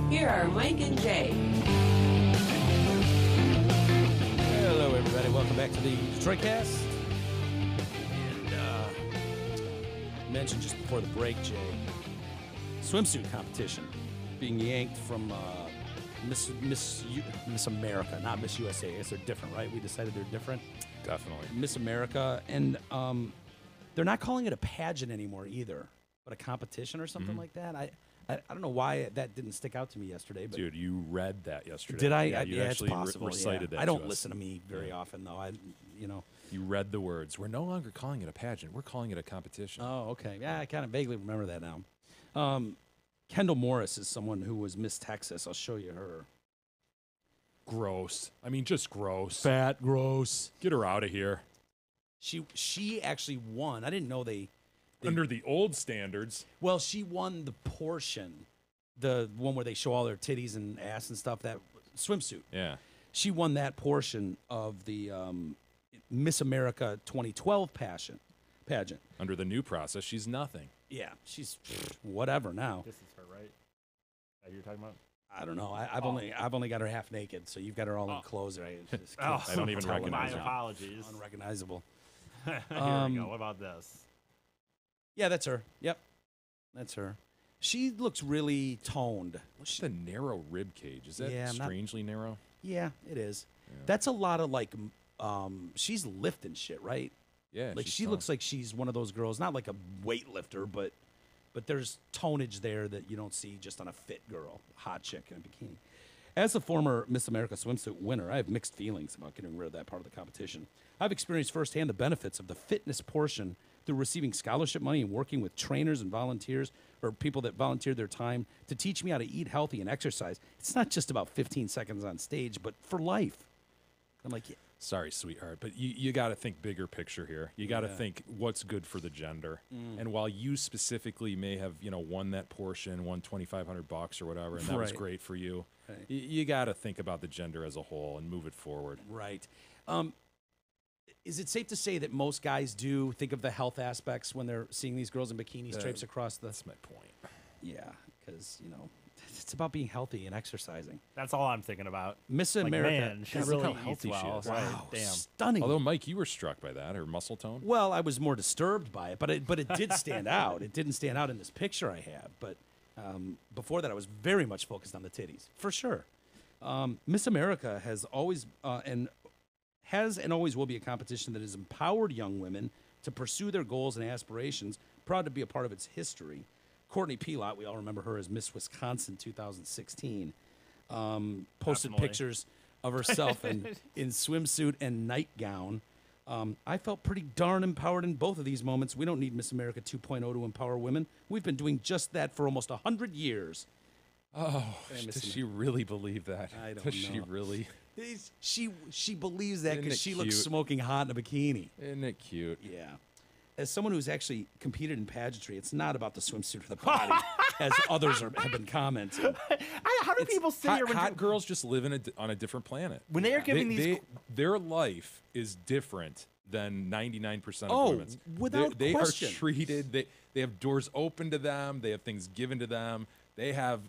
Here are Mike and Jay.
Hello, everybody. Welcome back to the Detroitcast. And mentioned just before the break, Jay, swimsuit competition being yanked from Miss America, not Miss USA. I guess they're different, right? We decided they're different.
Definitely.
Miss America, and they're not calling it a pageant anymore either, but a competition or something like that. I don't know why that didn't stick out to me yesterday. But
Dude, you read that yesterday.
did I?
Yeah, you actually
it's possible.
recited that.
I don't
to us.
listen to me very often, though.
You read the words. We're no longer calling it a pageant. We're calling it a competition.
Oh, okay. Yeah, I kind of vaguely remember that now. Kendall Morris is someone who was Miss Texas. I'll show you her.
Gross. I mean, just gross.
Fat, gross.
Get her out of here.
She actually won. I didn't know they
Under the old standards.
Well, she won the portion, the one where they show all their titties and ass and stuff. That swimsuit.
Yeah.
She won that portion of the Miss America 2012 pageant.
Under the new process, she's nothing.
Yeah, she's whatever now.
This is her, right? That you're talking about?
I don't know. I've only got her half naked, so you've got her all in clothes, right? It's
I don't even
my
recognize her.
apologies.
unrecognizable.
Here we go. What about this?
Yeah, that's her. Yep, that's her. She looks really toned.
Look at the narrow rib cage. Is that
Yeah, I'm not-
strangely narrow?
Yeah, it is. That's a lot of like. She's lifting shit, right?
Yeah.
Like
she's
she
strong.
looks like she's one of those girls, not like a weightlifter, but there's tonnage there that you don't see just on a fit girl, hot chick in a bikini. As a former Miss America swimsuit winner, I have mixed feelings about getting rid of that part of the competition. I've experienced firsthand the benefits of the fitness portion through receiving scholarship money and working with trainers and volunteers or people that volunteered their time to teach me how to eat healthy and exercise. It's not just about 15 seconds on stage, but for life. I'm like, yeah.
Sorry, sweetheart, but you got to think bigger picture here. You got to think what's good for the gender. And while you specifically may have, won that portion, won $2,500 or whatever, and that was
Right.
great for you,
Right.
you got to think about the gender as a whole and move it forward.
Right. Is it safe to say that most guys do think of the health aspects when they're seeing these girls in bikinis traipse across the...
That's my point.
Yeah, because, it's about being healthy and exercising.
That's all I'm thinking about.
Miss
Like,
America...
man, she
God, look
really
how
eats
healthy she
well.
is.
Right.
Wow,
Damn.
stunning.
Although, Mike, you were struck by that, her muscle tone.
Well, I was more disturbed by it, but it did stand out. It didn't stand out in this picture I have, but before that, I was very much focused on the titties, for sure. Miss America has always and always will be a competition that has empowered young women to pursue their goals and aspirations. Proud to be a part of its history. Courtney Pilatte, we all remember her as Miss Wisconsin 2016. Posted
Definitely.
pictures of herself in swimsuit and nightgown. I felt pretty darn empowered in both of these moments. We don't need Miss America 2.0 to empower women. We've been doing just that for almost 100 years.
Oh,
Miss
does she really believe that?
I don't
Does she
know.
really?
She believes that
Isn't
because
it
she looks
cute?
smoking hot in a bikini.
Isn't it cute?
Yeah. As someone who's actually competed in pageantry, it's not about the swimsuit or the body, as others have been commenting.
How do people sit here when
Hot girls just live on a different planet.
when they are giving these?
Their life is different than 99% of
Oh,
women's.
without
they
question.
are treated. They have doors open to them. They have things given to them. They have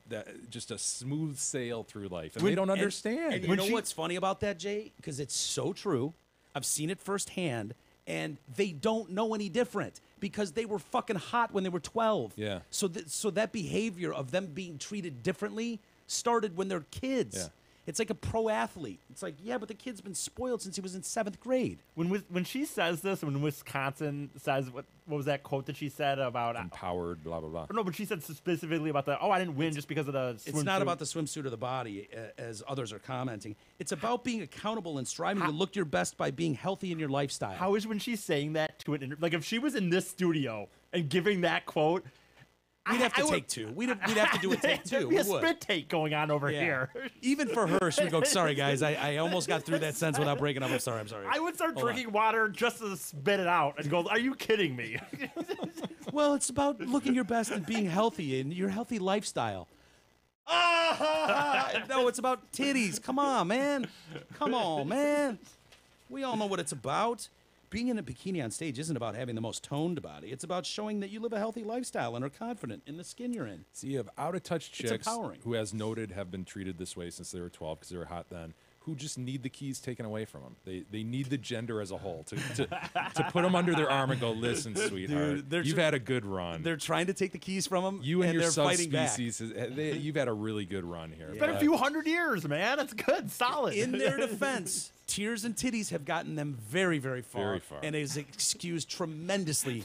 just a smooth sail through life, and they don't understand.
And you know what's funny about that, Jay? Because it's so true. I've seen it firsthand, and they don't know any different because they were fucking hot when they were 12.
Yeah.
So that behavior of them being treated differently started when they're kids.
Yeah.
It's like a pro athlete. It's like, yeah, but the kid's been spoiled since he was in 7th grade.
When she says this, when Wisconsin says what was that quote that she said about?
Empowered, blah blah blah.
No, but she said specifically about I didn't win just because of the.
It's not
swimsuit.
about the swimsuit or the body, as others are commenting. It's about being accountable and striving to look your best by being healthy in your lifestyle.
How is when she's saying that to an like if she was in this studio and giving that quote?
We'd have to take two. We'd have to do a take two.
There'd be a
We would.
spit take going on over
Yeah.
here.
Even for her, she would go, sorry, guys, I almost got through that sentence without breaking up. I'm sorry.
I would start
Hold
drinking water just to spit it out and go, "Are you kidding me?"
Well, it's about looking your best and being healthy and your healthy lifestyle. No, it's about titties. Come on, man. Come on, man. We all know what it's about. being in a bikini on stage isn't about having the most toned body. It's about showing that you live a healthy lifestyle and are confident in the skin you're in.
See, you have out-of-touch chicks
empowering.
who, as noted, have been treated this way since they were 12 because they were hot then, who just need the keys taken away from them. They need the gender as a whole to put them under their arm and go, listen, sweetheart, you've had a good run.
They're trying to take the keys from them.
You and your
they're fighting back.
subspecies, you've had a really good run here.
It's been a few hundred years, man. It's good, solid.
In their defense, tears and titties have gotten them very, very far.
Very far.
And has excused tremendously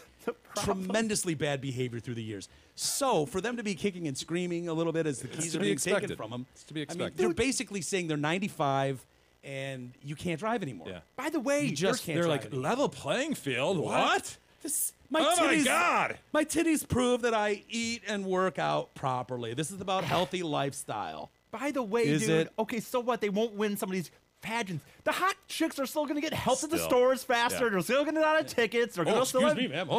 bad behavior through the years. So for them to be kicking and screaming a little bit as the keys are being taken from them,
it's to be
I
expected.
mean, they're basically saying they're 95 and you can't drive anymore.
Yeah.
By the way,
You just can't
They're
drive
like,
anymore.
level playing field? What?
My
Oh my
titties,
God.
My titties prove that I eat and work out properly. This is about healthy lifestyle.
By the way,
Is
dude.
it?
Okay, so what? They won't win some of these pageants. The hot chicks are still going to get help at the
Still.
stores faster.
Yeah.
They're still going to get out of tickets. They're going to still have,
ma'am.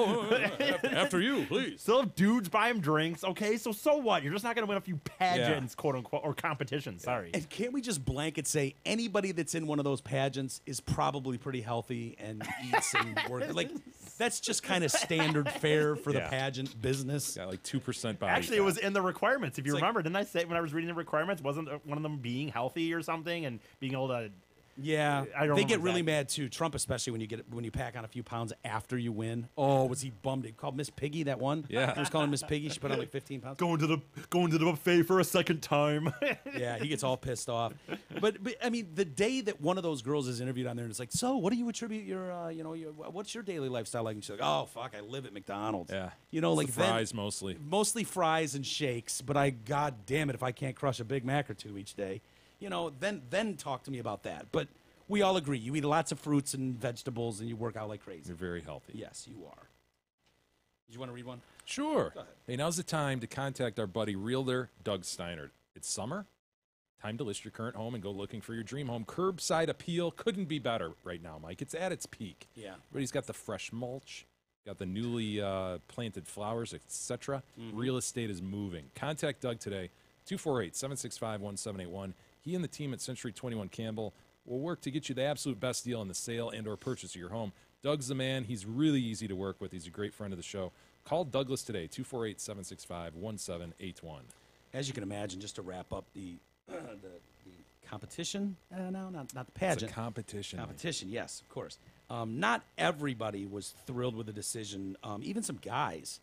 After you, please.
still have dudes buy them drinks. Okay, so what? You're just not going to win a few pageants, quote unquote, or competitions. Sorry.
And can't we just blanket say anybody that's in one of those pageants is probably pretty healthy and eats and works? Like, that's just kind of standard fare for the
Yeah.
pageant business.
Got like 2% body
Actually, it
fat.
was in the requirements. If you
It's like-
remember, didn't I say when I was reading the requirements, wasn't one of them being healthy or something and being able to?
Yeah,
I don't
they get
remember
really
that.
mad too. Trump, especially when you pack on a few pounds after you win. Oh, was he bummed? He called Miss Piggy that one.
Yeah.
he was calling Miss Piggy. She put on like 15 pounds.
Going to the buffet for a second time.
Yeah, he gets all pissed off. But I mean, the day that one of those girls is interviewed on there, and it's like, so what do you attribute your, what's your daily lifestyle like? And she's like, oh fuck, I live at McDonald's.
Yeah.
Like
the fries mostly.
mostly fries and shakes. But god damn it, if I can't crush a Big Mac or two each day, then talk to me about that. But we all agree, you eat lots of fruits and vegetables, and you work out like crazy.
You're very healthy.
Yes, you are. Do you want to read one?
Sure. Hey, now's the time to contact our buddy realtor Doug Steinert. It's summer. Time to list your current home and go looking for your dream home. Curbside appeal couldn't be better right now, Mike. It's at its peak.
Yeah.
Everybody's got the fresh mulch, got the newly planted flowers, etc. Real estate is moving. Contact Doug today, 248-765-1781. He and the team at Century 21 Campbell will work to get you the absolute best deal on the sale and or purchase of your home. Doug's the man. He's really easy to work with. He's a great friend of the show. Call Douglas today, 248-765-1781.
As you can imagine, just to wrap up the competition. No, not the pageant.
It's a competition.
Competition, yes, of course. Not everybody was thrilled with the decision. Even some guys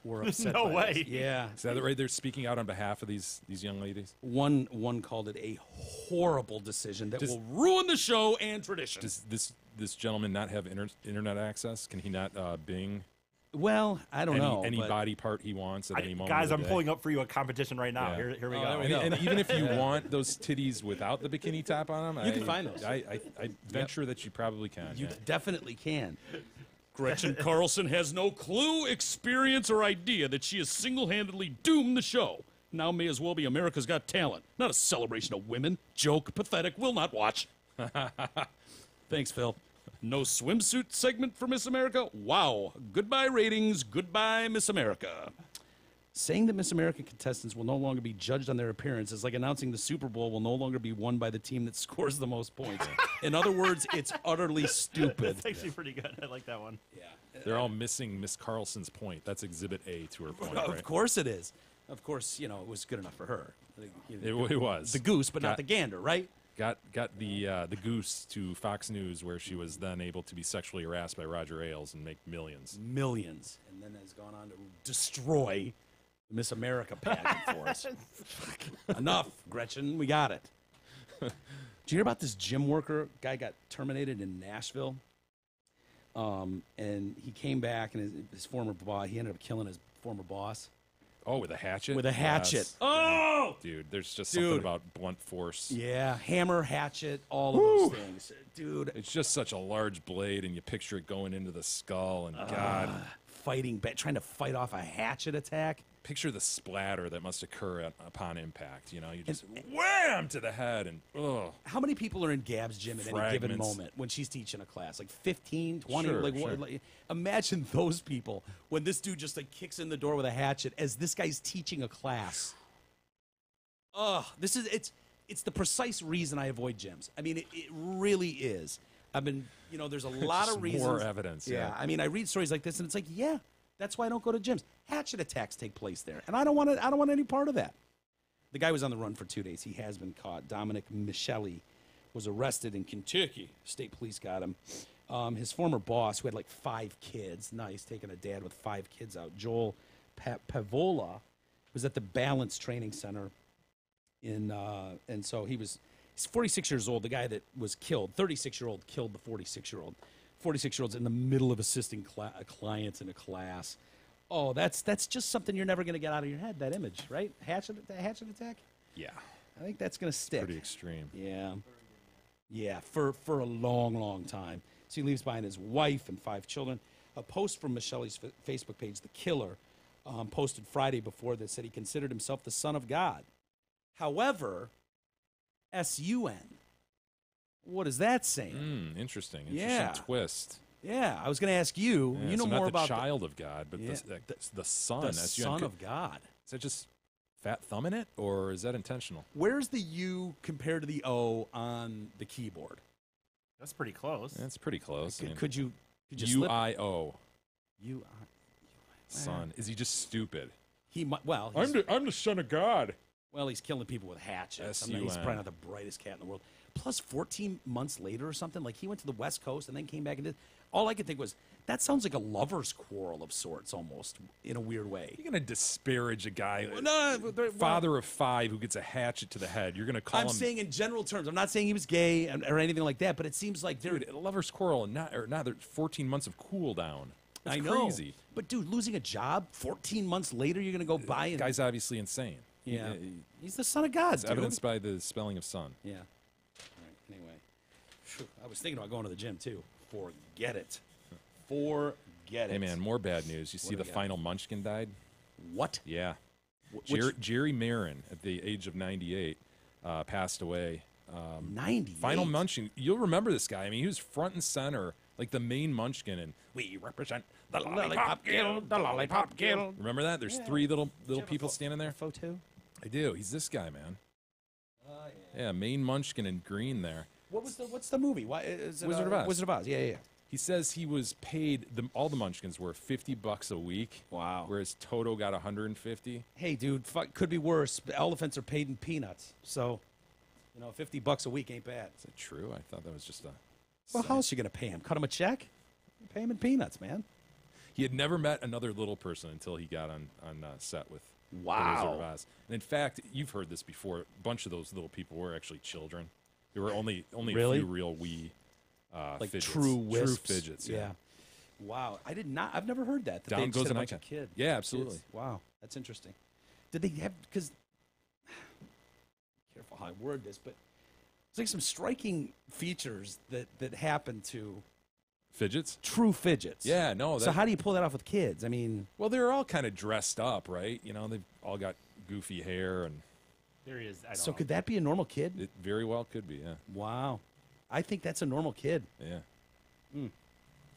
were upset.
No
by
way.
this. Yeah.
Is that right? They're speaking out on behalf of these young ladies.
One called it a horrible decision that will ruin the show and tradition.
Does this gentleman not have internet access? Can he not Bing
Well, I don't know.
any
but
body part he wants at any moment?
Guys,
of
I'm
the day?
pulling up for you a competition right now.
Yeah.
Here we
Oh,
go.
there we go.
And even if you want those titties without the bikini top on them,
You can find those.
I venture that you probably can.
You
yeah.
definitely can.
Gretchen Carlson has no clue, experience, or idea that she has single-handedly doomed the show. Now may as well be America's Got Talent, not a celebration of women. Joke, pathetic, will not watch. Thanks, Phil. No swimsuit segment for Miss America? Wow. Goodbye ratings, goodbye Miss America.
Saying that Miss America contestants will no longer be judged on their appearance is like announcing the Super Bowl will no longer be won by the team that scores the most points. In other words, it's utterly stupid.
It's actually pretty good. I like that one.
Yeah.
They're all missing Miss Carlson's point. That's Exhibit A to her point.
Of
right?
course it is. Of course, it was good enough for her.
It was
The goose, but not
Got-
the gander, right?
Got the goose to Fox News, where she was then able to be sexually harassed by Roger Ailes and make millions.
Millions. And then has gone on to destroy the Miss America pageant for us. Enough, Gretchen. We got it. Did you hear about this gym worker guy got terminated in Nashville? And he came back, and his former boss, he ended up killing his former boss.
Oh, with a hatchet?
With a hatchet.
Yes.
Oh!
Dude, there's just
Dude.
something about blunt force.
Yeah, hammer, hatchet, all of those things. Dude,
It's just such a large blade, and you picture it going into the skull, and God,
trying to fight off a hatchet attack.
picture the splatter that must occur upon impact. You just wham to the head, and ugh.
How many people are in Gab's gym at any given
Fragments.
moment when she's teaching a class? Like 15, 20?
Sure,
like,
sure.
Imagine those people when this dude just kicks in the door with a hatchet as this guy's teaching a class. Ugh, it's the precise reason I avoid gyms. I mean, it really is. I've been, there's a lot
Just
of reasons.
more evidence, yeah.
I mean, I read stories like this, and it's like, yeah, that's why I don't go to gyms. Hatchet attacks take place there, and I don't want any part of that. The guy was on the run for 2 days. He has been caught. Domenic Mitchell was arrested in Kentucky. State police got him. His former boss, who had like 5 kids, nice, taking a dad with 5 kids out, Joel Pavola, was at the Balance Training Center. And so he's 46 years old. The guy that was killed, 36-year-old, killed the 46-year-old. 46-year-old's in the middle of assisting clients in a class. Oh, that's just something you're never going to get out of your head, that image, right? Hatchet attack?
Yeah.
I think that's going to stick.
Pretty extreme.
Yeah. Yeah, for a long, long time. So he leaves behind his wife and 5 children. A post from Michelle's Facebook page, The Killer, posted Friday before this, said he considered himself the son of God. However, S-U-N. What is that saying?
Interesting
Yeah.
twist.
Yeah, I was going to ask you.
Yeah,
you know
so
more
not the
about
child of God, but the son.
the
S-U-N.
son of God.
Is that just fat thumb in it, or is that intentional?
Where's the U compared to the O on the keyboard?
That's pretty close.
That's pretty close.
Could you slip?
U-I-O.
U-I.
Son. Is he just stupid?
He might. Well,
I'm the son of God.
well, he's killing people with hatchets. I mean, he's
S-U-N.
probably not the brightest cat in the world. Plus, 14 months later or something, like he went to the West Coast and then came back and did. All I could think was that sounds like a lover's quarrel of sorts, almost in a weird way.
You're gonna disparage a guy,
No,
father of 5, who gets a hatchet to the head. You're gonna call
I'm
him.
saying in general terms. I'm not saying he was gay or anything like that, but it seems like
Dude, a lover's quarrel, and there's 14 months of cool down. That's
I know.
crazy.
But dude, losing a job 14 months later, you're gonna go buy and
Guy's obviously insane.
yeah, he's the son of God.
It's
Dude.
evidenced by the spelling of son.
Yeah. All right. Anyway, Phew, I was thinking about going to the gym too. Forget it. Forget it.
Hey man, more bad news. You see
do
the
we got?
final Munchkin died?
What?
Yeah.
Which-
Jerry Marin, at the age of 98, passed away.
90.
Final Munchkin. You'll remember this guy. I mean, he was front and center, like the main Munchkin, and we represent the Lollipop Guild, the Lollipop Guild. Remember that? There's 3 little people standing there.
Photo.
I do. He's this guy, man. Yeah, main Munchkin in green there.
What's the movie? Why is it
Wizard of Oz.
Wizard of Oz. Yeah.
He says he was paid. All the Munchkins were $50 a week.
Wow.
Whereas Toto got 150.
Hey, dude, could be worse. Elephants are paid in peanuts, so $50 a week ain't bad.
Is that true? I thought that was just a.
Well, how else are you gonna pay him? Cut him a check? Pay him in peanuts, man.
He had never met another little person until he got on set with
Wow.
The Wizard of Oz. And in fact, you've heard this before. A bunch of those little people were actually children. There were only
Really?
a few real wee
Like
fidgets.
true wisps.
True fidgets. Yeah.
Wow, I did not. I've never heard that.
Down
they just
goes
had
an
a bunch of
icon.
kid.
Yeah, absolutely.
Kids. Wow, that's interesting. Did they have? Because careful how I word this, but it's like some striking features that happen to
Fidgets.
true fidgets.
Yeah. No.
So how do you pull that off with kids? I mean,
Well, they're all kind of dressed up, right? They've all got goofy hair, and
There he is. I don't
so
know.
could that be a normal kid?
it very well could be. Yeah.
Wow, I think that's a normal kid.
Yeah.
Hmm.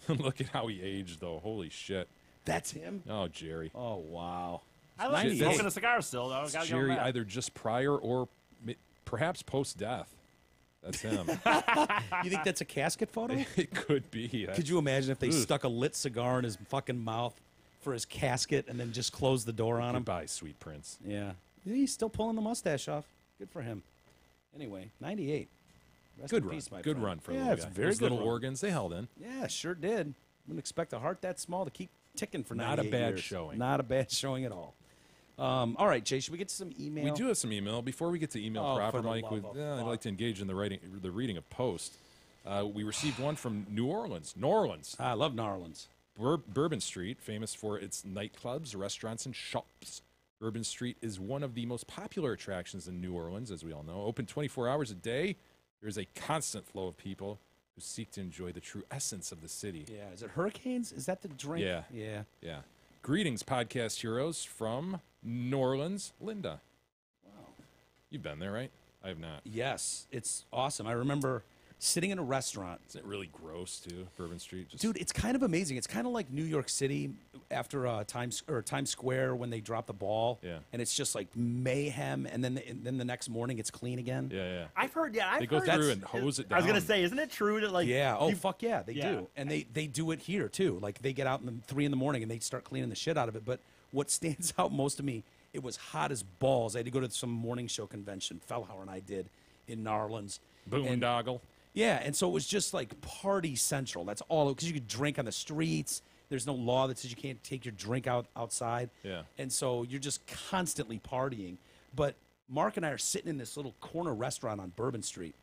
Look at how he aged, though. Holy shit.
That's him.
Oh, Jerry.
Oh wow.
I like
98.
smoking a cigar still, though. Gotta give him
Jerry,
that.
either just prior or perhaps post-death. That's him.
You think that's a casket photo?
It could be.
Could you imagine if they
Ugh.
stuck a lit cigar in his fucking mouth for his casket and then just closed the door on him?
Goodbye, sweet prince.
Yeah. He's still pulling the mustache off. Good for him. Anyway, 98. Rest
Good
in
run.
peace, my
Good
friend.
run for a
yeah,
little
it's
guy.
a very
Those
good
little
run.
organs, they held in.
Yeah, sure did. Wouldn't expect a heart that small to keep ticking for
Not a
98
bad
years.
showing.
Not a bad showing at all. All right, Jay, should we get to some email?
We do have some email. Before we get to email
Oh,
proper,
for the
Mike,
love of
I'd
fuck.
like to engage in the reading of Post. We received one from New Orleans. New Orleans.
I love New Orleans.
Bourbon Street, famous for its nightclubs, restaurants, and shops. Bourbon Street is one of the most popular attractions in New Orleans, as we all know. Open 24 hours a day, there's a constant flow of people who seek to enjoy the true essence of the city.
Yeah, is it Hurricanes? Is that the drink?
Yeah.
Yeah.
Yeah. Greetings, podcast heroes from New Orleans, Linda.
Wow.
You've been there, right? I have not.
Yes, it's awesome. I remember sitting in a restaurant.
Isn't it really gross too, Bourbon Street? Just
Dude, it's kind of amazing. It's kind of like New York City after Times Square when they drop the ball.
Yeah.
And it's just like mayhem, and then the next morning it's clean again.
Yeah.
I've heard. Yeah,
They go through and hose it down.
I was gonna say, isn't it true that like?
Yeah. Oh, fuck yeah, they
Yeah.
do, and they do it here too. Like they get out in the 3 a.m. and they start cleaning the shit out of it. But what stands out most to me, it was hot as balls. I had to go to some morning show convention. Fellhauer and I did in Narlands.
Boondoggle.
Yeah, and so it was just like party central. That's all, because you could drink on the streets. There's no law that says you can't take your drink outside.
Yeah.
And so you're just constantly partying. But Mark and I are sitting in this little corner restaurant on Bourbon Street.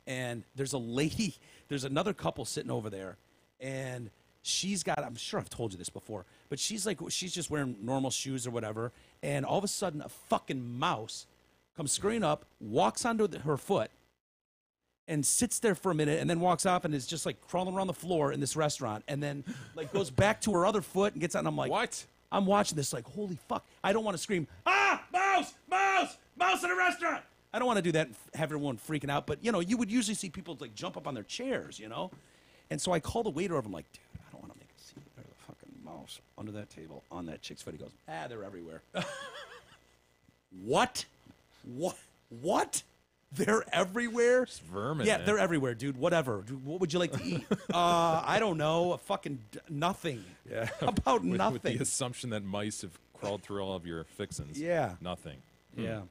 And there's another couple sitting over there. And she's got, I'm sure I've told you this before, but she's just wearing normal shoes or whatever. And all of a sudden, a fucking mouse comes scurrying up, walks onto her foot, and sits there for a minute, and then walks off and is just like crawling around the floor in this restaurant, and then like goes back to her other foot and gets out. And I'm like,
What?
I'm watching this like, holy fuck! I don't want to scream, mouse, mouse, mouse in a restaurant. I don't want to do that and have everyone freaking out. But you would usually see people like jump up on their chairs, And so I call the waiter over. I'm like, dude, I don't want to make a scene. There's a fucking mouse under that table on that chick's foot. He goes, they're everywhere. What? They're everywhere?
Just vermin.
Yeah,
man.
they're everywhere, dude. Whatever. Dude, what would you like to eat? I don't know. Nothing.
Yeah.
About
with,
nothing.
With the assumption that mice have crawled through all of your fixins.
Yeah.
Nothing.
Yeah.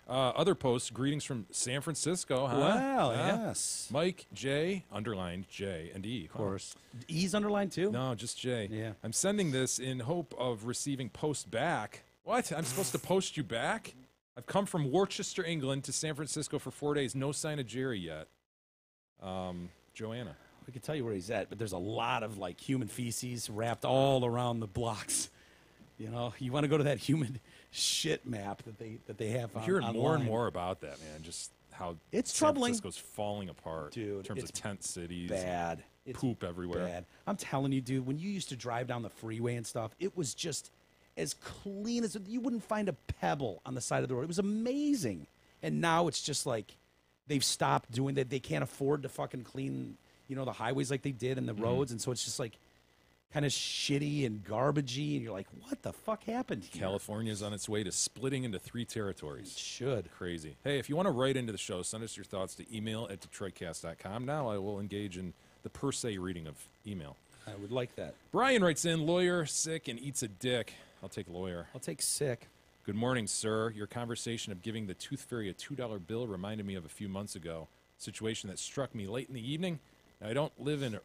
Other posts, greetings from San Francisco, huh?
Well,
Yeah.
yes.
Mike, J, underlined J and E.
Of course. E's underlined too?
No, just J.
Yeah.
I'm sending this in hope of receiving post back. What? I'm supposed to post you back? I've come from Worcester, England to San Francisco for 4 days. No sign of Jerry yet. Joanna.
We can tell you where he's at, but there's a lot of like human feces wrapped all around the blocks. You want to go to that human shit map that they have
I'm hearing more and
online.
more about that, man. Just how
It's
San
troubling.
Francisco's falling apart
Dude,
in terms
it's
of tent cities.
Bad. It's
Poop everywhere.
bad. I'm telling you, dude, when you used to drive down the freeway and stuff, it was just as clean as you wouldn't find a pebble on the side of the road. It was amazing. And now it's just like they've stopped doing that. They can't afford to fucking clean, the highways like they did and the roads. And so it's just like kind of shitty and garbagey. And you're like, what the fuck happened here?
California's on its way to splitting into 3
It
territories.
should.
Crazy. Hey, if you want to write into the show, send us your thoughts to email@detroitcast.com. Now I will engage in the per se reading of email.
I would like that.
Brian writes in, lawyer, sick, and eats a dick. I'll take lawyer.
I'll take sick.
Good morning, sir. Your conversation of giving the Tooth Fairy a $2 bill reminded me of a few months ago. A situation that struck me late in the evening. Now, I don't live in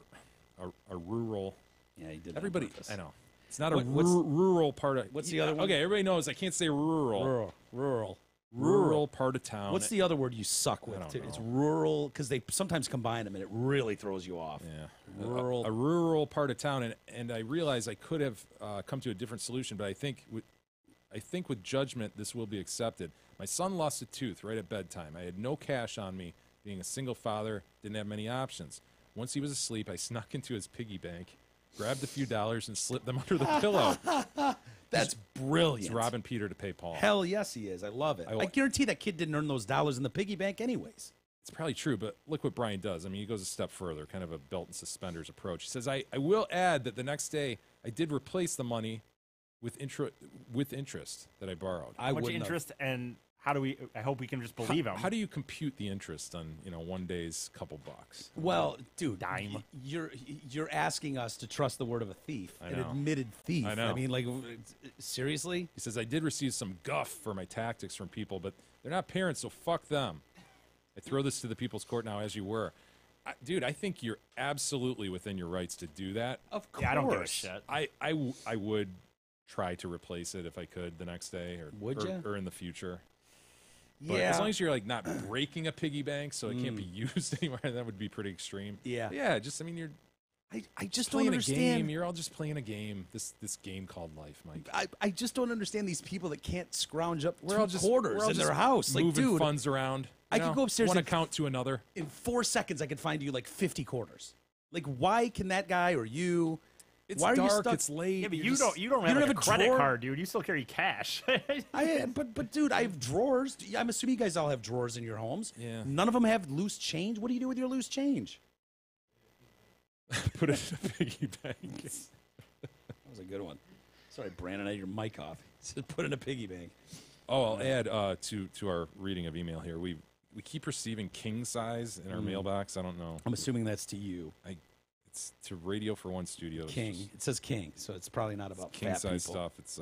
a rural...
Yeah, you did.
Everybody...
On purpose.
I know. It's not
What-
a
what's-
rural part of...
what's the other one?
Okay, everybody knows I can't say rural. Rural part of town.
What's the other word you suck with?
don't
Too? It's
know.
rural, because they sometimes combine them and it really throws you off.
Yeah.
Rural.
A rural part of town, and I realize I could have come to a different solution, but I think with judgment this will be accepted. My son lost a tooth right at bedtime. I had no cash on me. Being a single father, didn't have many options. Once he was asleep, I snuck into his piggy bank, grabbed a few dollars, and slipped them under the pillow.
That's brilliant.
He's robbing Peter to pay Paul.
Hell yes, he is. I love it. I guarantee that kid didn't earn those dollars in the piggy bank anyways.
It's probably true, but look what Brian does. I mean, he goes a step further, kind of a belt and suspenders approach. He says, I will add that the next day I did replace the money with interest that I borrowed.
How much interest, and how do we? I hope we can just believe him.
How do you compute the interest on one day's couple bucks?
Well, dude,
Dime.
You're asking us to trust the word of a thief,
I
an
know.
admitted thief.
I know.
I mean, like, seriously?
He says, I did receive some guff for my tactics from people, but they're not parents, so fuck them. I throw this to the people's court now, as you were. Dude, I think you're absolutely within your rights to do that.
Of course.
Yeah, I don't give a shit.
I would try to replace it if I could the next day or in the future. But
Yeah.
as long as you're like not breaking a piggy bank so it can't be used anymore, that would be pretty extreme.
Yeah.
But yeah, just you're
I just don't
playing a
understand.
game. You're all just playing a game. This game called life, Mike.
I just don't understand these people that can't scrounge up
We're all
two
just
quarters
we're all
in
just
their house. Like,
moving
dude,
funds around.
I could go upstairs
one
and-
account to another.
in 4 seconds I could find you like 50 quarters. Like, why can that guy or you
It's
Why are you
dark.
stuck?
It's late.
Yeah, but
you're
you
just-
don't have,
don't
like,
have
a
a
credit
drawer?
card, dude. You still carry cash.
But dude, I have drawers. I'm assuming you guys all have drawers in your homes.
Yeah.
None of them have loose change. What do you do with your loose change?
Put it in a piggy bank.
That was a good one. Sorry, Brandon, I had your mic off. He said put in a piggy bank.
Oh, I'll add to our reading of email here. We keep receiving king size in our mailbox. I don't know.
I'm assuming that's to you.
It's to Radio for One Studios.
King. It says king, so it's probably not about
King
fat
size
people.
stuff. It's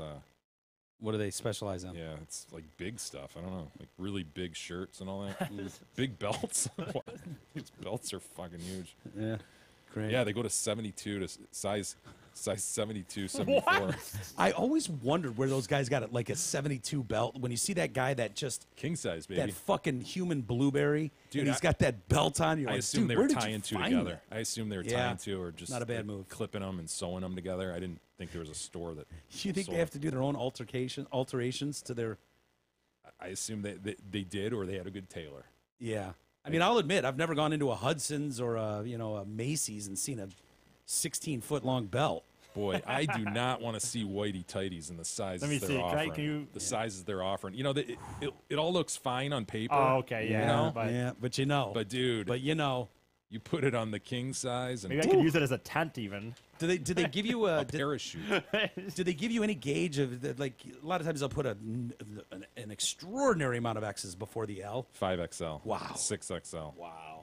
What do they specialize in?
yeah, it's like big stuff. I don't know, like really big shirts and all that. Big belts. What? These belts are fucking huge.
Yeah. Great.
Yeah, they go to 72 to size 72, 74.
What?
I always wondered where those guys got it, like a 72 belt. When you see that guy that just
King size, baby.
that fucking human blueberry,
Dude,
and he's
I-
got that belt on. You're
I
like,
assume
dude,
they
where
were
did you
tying two
find
together.
that?
I assume they were
Yeah.
tying two or just
Not a bad
like,
move.
clipping them and sewing them together. I didn't think there was a store that.
You think
sold
they have to do their own alterations to their?
I assume they did, or they had a good tailor.
Yeah. I mean, I'll admit, I've never gone into a Hudson's or a Macy's and seen a 16-foot long belt.
Boy, I do not want to see whitey tighties and the sizes
Let me
they're
see.
offering.
Can you-
the sizes they're offering. You know, it all looks fine on paper.
Oh, okay, yeah.
You know?
But
yeah, but
But dude,
but
you put it on the king size and
maybe I could use it as a tent even.
do they give you
a parachute.
do they give you any gauge of like a lot of times they'll put an extraordinary amount of X's before the L.
5XL.
Wow.
6XL.
Wow.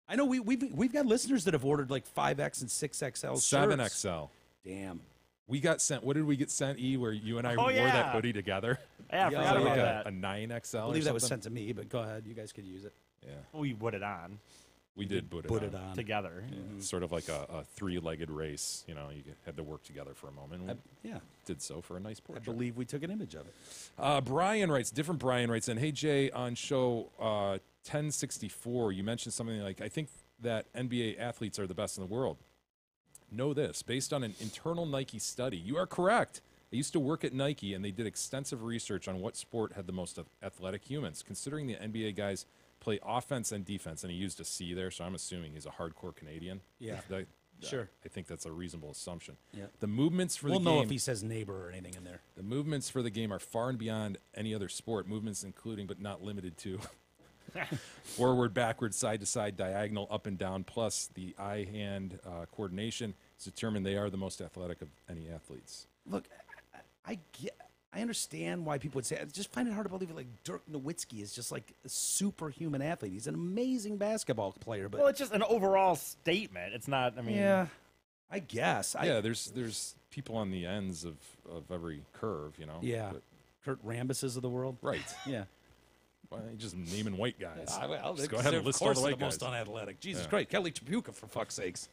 I know we've got listeners that have ordered like 5X and 6XL shirts.
7XL.
Damn.
We got sent. What did we get sent? Where you and I
Oh,
wore
yeah.
that hoodie together.
Yeah, I
Yeah,
forgot
oh,
about
yeah.
that.
A 9XL.
I believe that was sent to me, but go ahead. You guys could use it.
Yeah,
We put it on
we did put
Put
it
it
on.
on.
together.
Yeah, sort of like a three-legged race. You know, you had to work together for a moment. We
Yeah.
did so for a nice
I
portrait.
believe we took an image of it.
Brian writes, different Brian writes in, hey, Jay, on show 1064, you mentioned something like, I think that NBA athletes are the best in the world. Know this, based on an internal Nike study, you are correct. I used to work at Nike, and they did extensive research on what sport had the most athletic humans. Considering the NBA guys play offense and defense, and he used a C there, so I'm assuming he's a hardcore Canadian.
Yeah.
Sure. I think that's a reasonable assumption.
Yeah.
The movements for
We'll
the
know
game...
if he says neighbor or anything in there.
The movements for the game are far and beyond any other sport. Movements including, but not limited to, forward, backward, side to side, diagonal, up and down, plus the eye-hand coordination is determined they are the most athletic of any athletes.
Look, I understand why people would say. I just find it hard to believe it. Like Dirk Nowitzki is just like a superhuman athlete. He's an amazing basketball player, but
Well, it's just an overall statement. It's not. I mean,
yeah, I guess.
Yeah, there's people on the ends of every curve, you know.
Yeah.
But-
Kurt Rambuses of the world.
right.
Yeah.
Why are you just naming white guys?
Well,
Just go ahead and list all the white guys.
most unathletic. Jesus
Yeah.
Christ, Kelly Tripucka for fuck's sakes.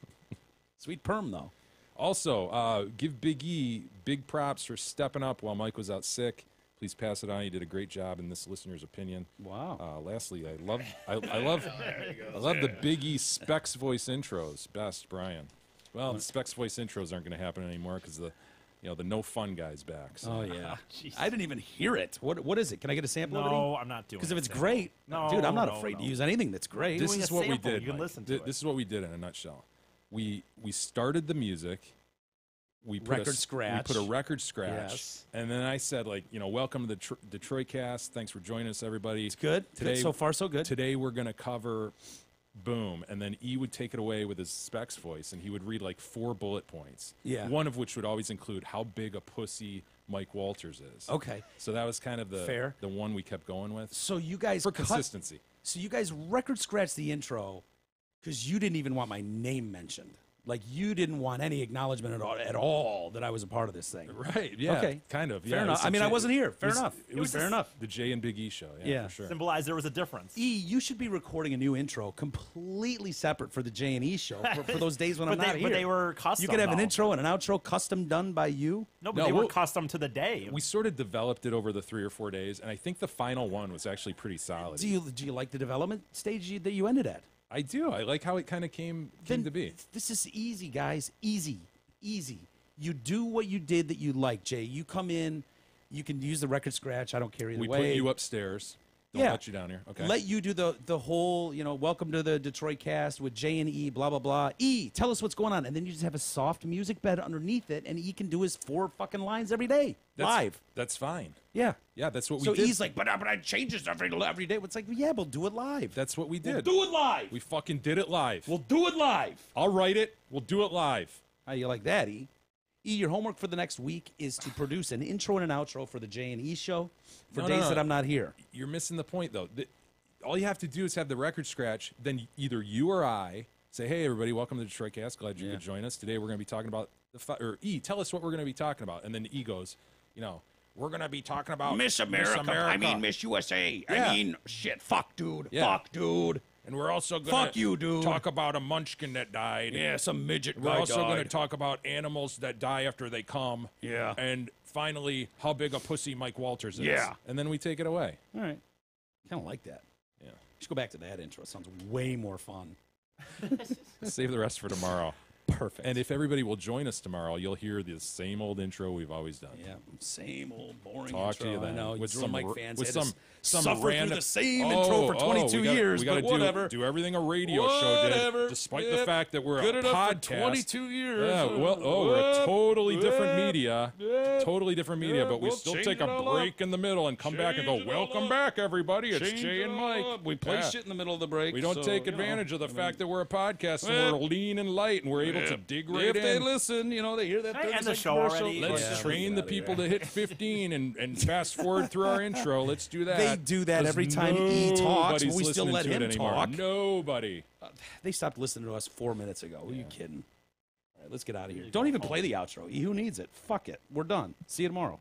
Sweet perm though.
Also, give Big E big props for stepping up while Mike was out sick. Please pass it on. He did a great job in this listener's opinion.
Wow.
Lastly, I love the Big E Specs voice intros. Best, Brian. Well, the Specs voice intros aren't going to happen anymore because the no fun guy's back. So.
Oh yeah.
jeez.
I didn't even hear it. What is it? Can I get a sample of it?
No, I'm not doing.
Because if it's
it.
great,
No,
dude, I'm not
no,
afraid to
no.
use anything that's great.
This
doing
is
a
what we
sample,
did.
you can
Mike.
listen to it.
This is what we did in a nutshell. We started the music. We put
Record scratch.
We put a record scratch,
Yes.
and then I said, welcome to the Detroit Cast. Thanks for joining us, everybody.
It's good.
Today,
So far, so good.
Today we're gonna cover Boom, and then E would take it away with his Specs voice, and he would read like 4 bullet points.
Yeah.
One of which would always include how big a pussy Mike Walters is.
Okay.
So that was kind of
Fair.
the one we kept going with
So you guys
for
cut-
consistency.
So you guys record scratched the intro because you didn't even want my name mentioned. Like you didn't want any acknowledgement at all that I was a part of this thing.
Right. Yeah.
Okay.
Kind of.
Fair
yeah,
enough.
it's
I mean, I
J-
wasn't here. Fair
it was-
enough.
It was
fair enough.
The Jay and Big E show. Yeah,
Yeah.
for sure.
Symbolize there was a difference.
E, you should be recording a new intro completely separate for the J and E show for those days when I'm
But
not
they-
here.
but they were custom,
You could have an
though.
intro and an outro custom done by you.
No, but
No,
they were
we'll-
custom to the day.
We sort of developed it over the 3 or 4 days, and I think the final one was actually pretty solid.
Do you like the development stage that you ended at?
I do. I like how it kind of came
Then
to be.
This is easy, guys. Easy. You do what you did that you like, Jay. You come in, you can use the record scratch. I don't care either
We
way.
put you upstairs. Don't let you down here. Okay.
Let you do the whole, welcome to the Detroit cast with J and E, blah, blah, blah. E, tell us what's going on. And then you just have a soft music bed underneath it, and E can do his 4 fucking lines every day, live.
That's fine.
Yeah.
Yeah, that's what we
So
did.
E's like, but I change this every day. It's like, yeah, we'll do it live.
That's what we did.
Do it live.
We fucking did it live.
We'll do it live.
I'll write it. We'll do it live.
How you like that, E? E, your homework for the next week is to produce an intro and an outro for the J and E show for days that I'm not here.
You're missing the point, though. All you have to do is have the record scratch. Then either you or I say, hey, everybody, welcome to the Detroit Cast. Glad you could join us. Today we're going to be talking about or E, tell us what we're going to be talking about. And then E goes, we're going to be talking about
Miss America. I mean, Miss USA.
Yeah.
I mean, shit. Fuck, dude.
Yeah.
Fuck, dude.
And we're also going
Fuck you, dude.
talk about a munchkin that died.
Yeah, some midget
We're
guy
also going to
died.
talk about animals that die after they come.
Yeah.
And finally, how big a pussy Mike Walters is.
Yeah.
And then we take it away.
All right. Kind of like that.
Yeah.
You should go back to that intro. It sounds way more fun.
Save the rest for tomorrow.
Perfect.
And if everybody will join us tomorrow, you'll hear the same old intro we've always done.
yeah, same old boring
Talk
intro.
to you then.
I know.
With
With
some
Mike
r-
fans
with
had
some-
to
some
suffer
random-
through the same intro for 22 years,
We gotta
but whatever.
do everything a radio show
Whatever.
did, despite the fact that we're
Good
a
enough
podcast.
for 22 years.
Yeah, we're a totally different media. Totally different media, but we
we'll
still
change
take
it
a
all
break in the middle and come back and go,
Change it all
welcome
up.
back, everybody. It's
Change
Jay
it
and
all
Mike.
up. We play
Yeah.
shit in the middle of the break.
We don't
so,
take
you know,
advantage of the
I
fact
mean,
that we're a podcast and
Yeah.
we're lean and light and we're able to dig right
if they
in.
listen, they hear that.
Can I end
30
the
second
show
commercial.
already?
Let's
Yeah.
train the people to hit 15 and fast forward through our intro. Let's do that.
They do that
'Cause
every time E talks, but
nobody's
we still
listening
let
to it
him
anymore.
talk.
Nobody.
They stopped listening to us 4 minutes ago. Are you kidding? All right, let's get out of here. Don't even play the outro. E, who needs it? Fuck it. We're done. See you tomorrow.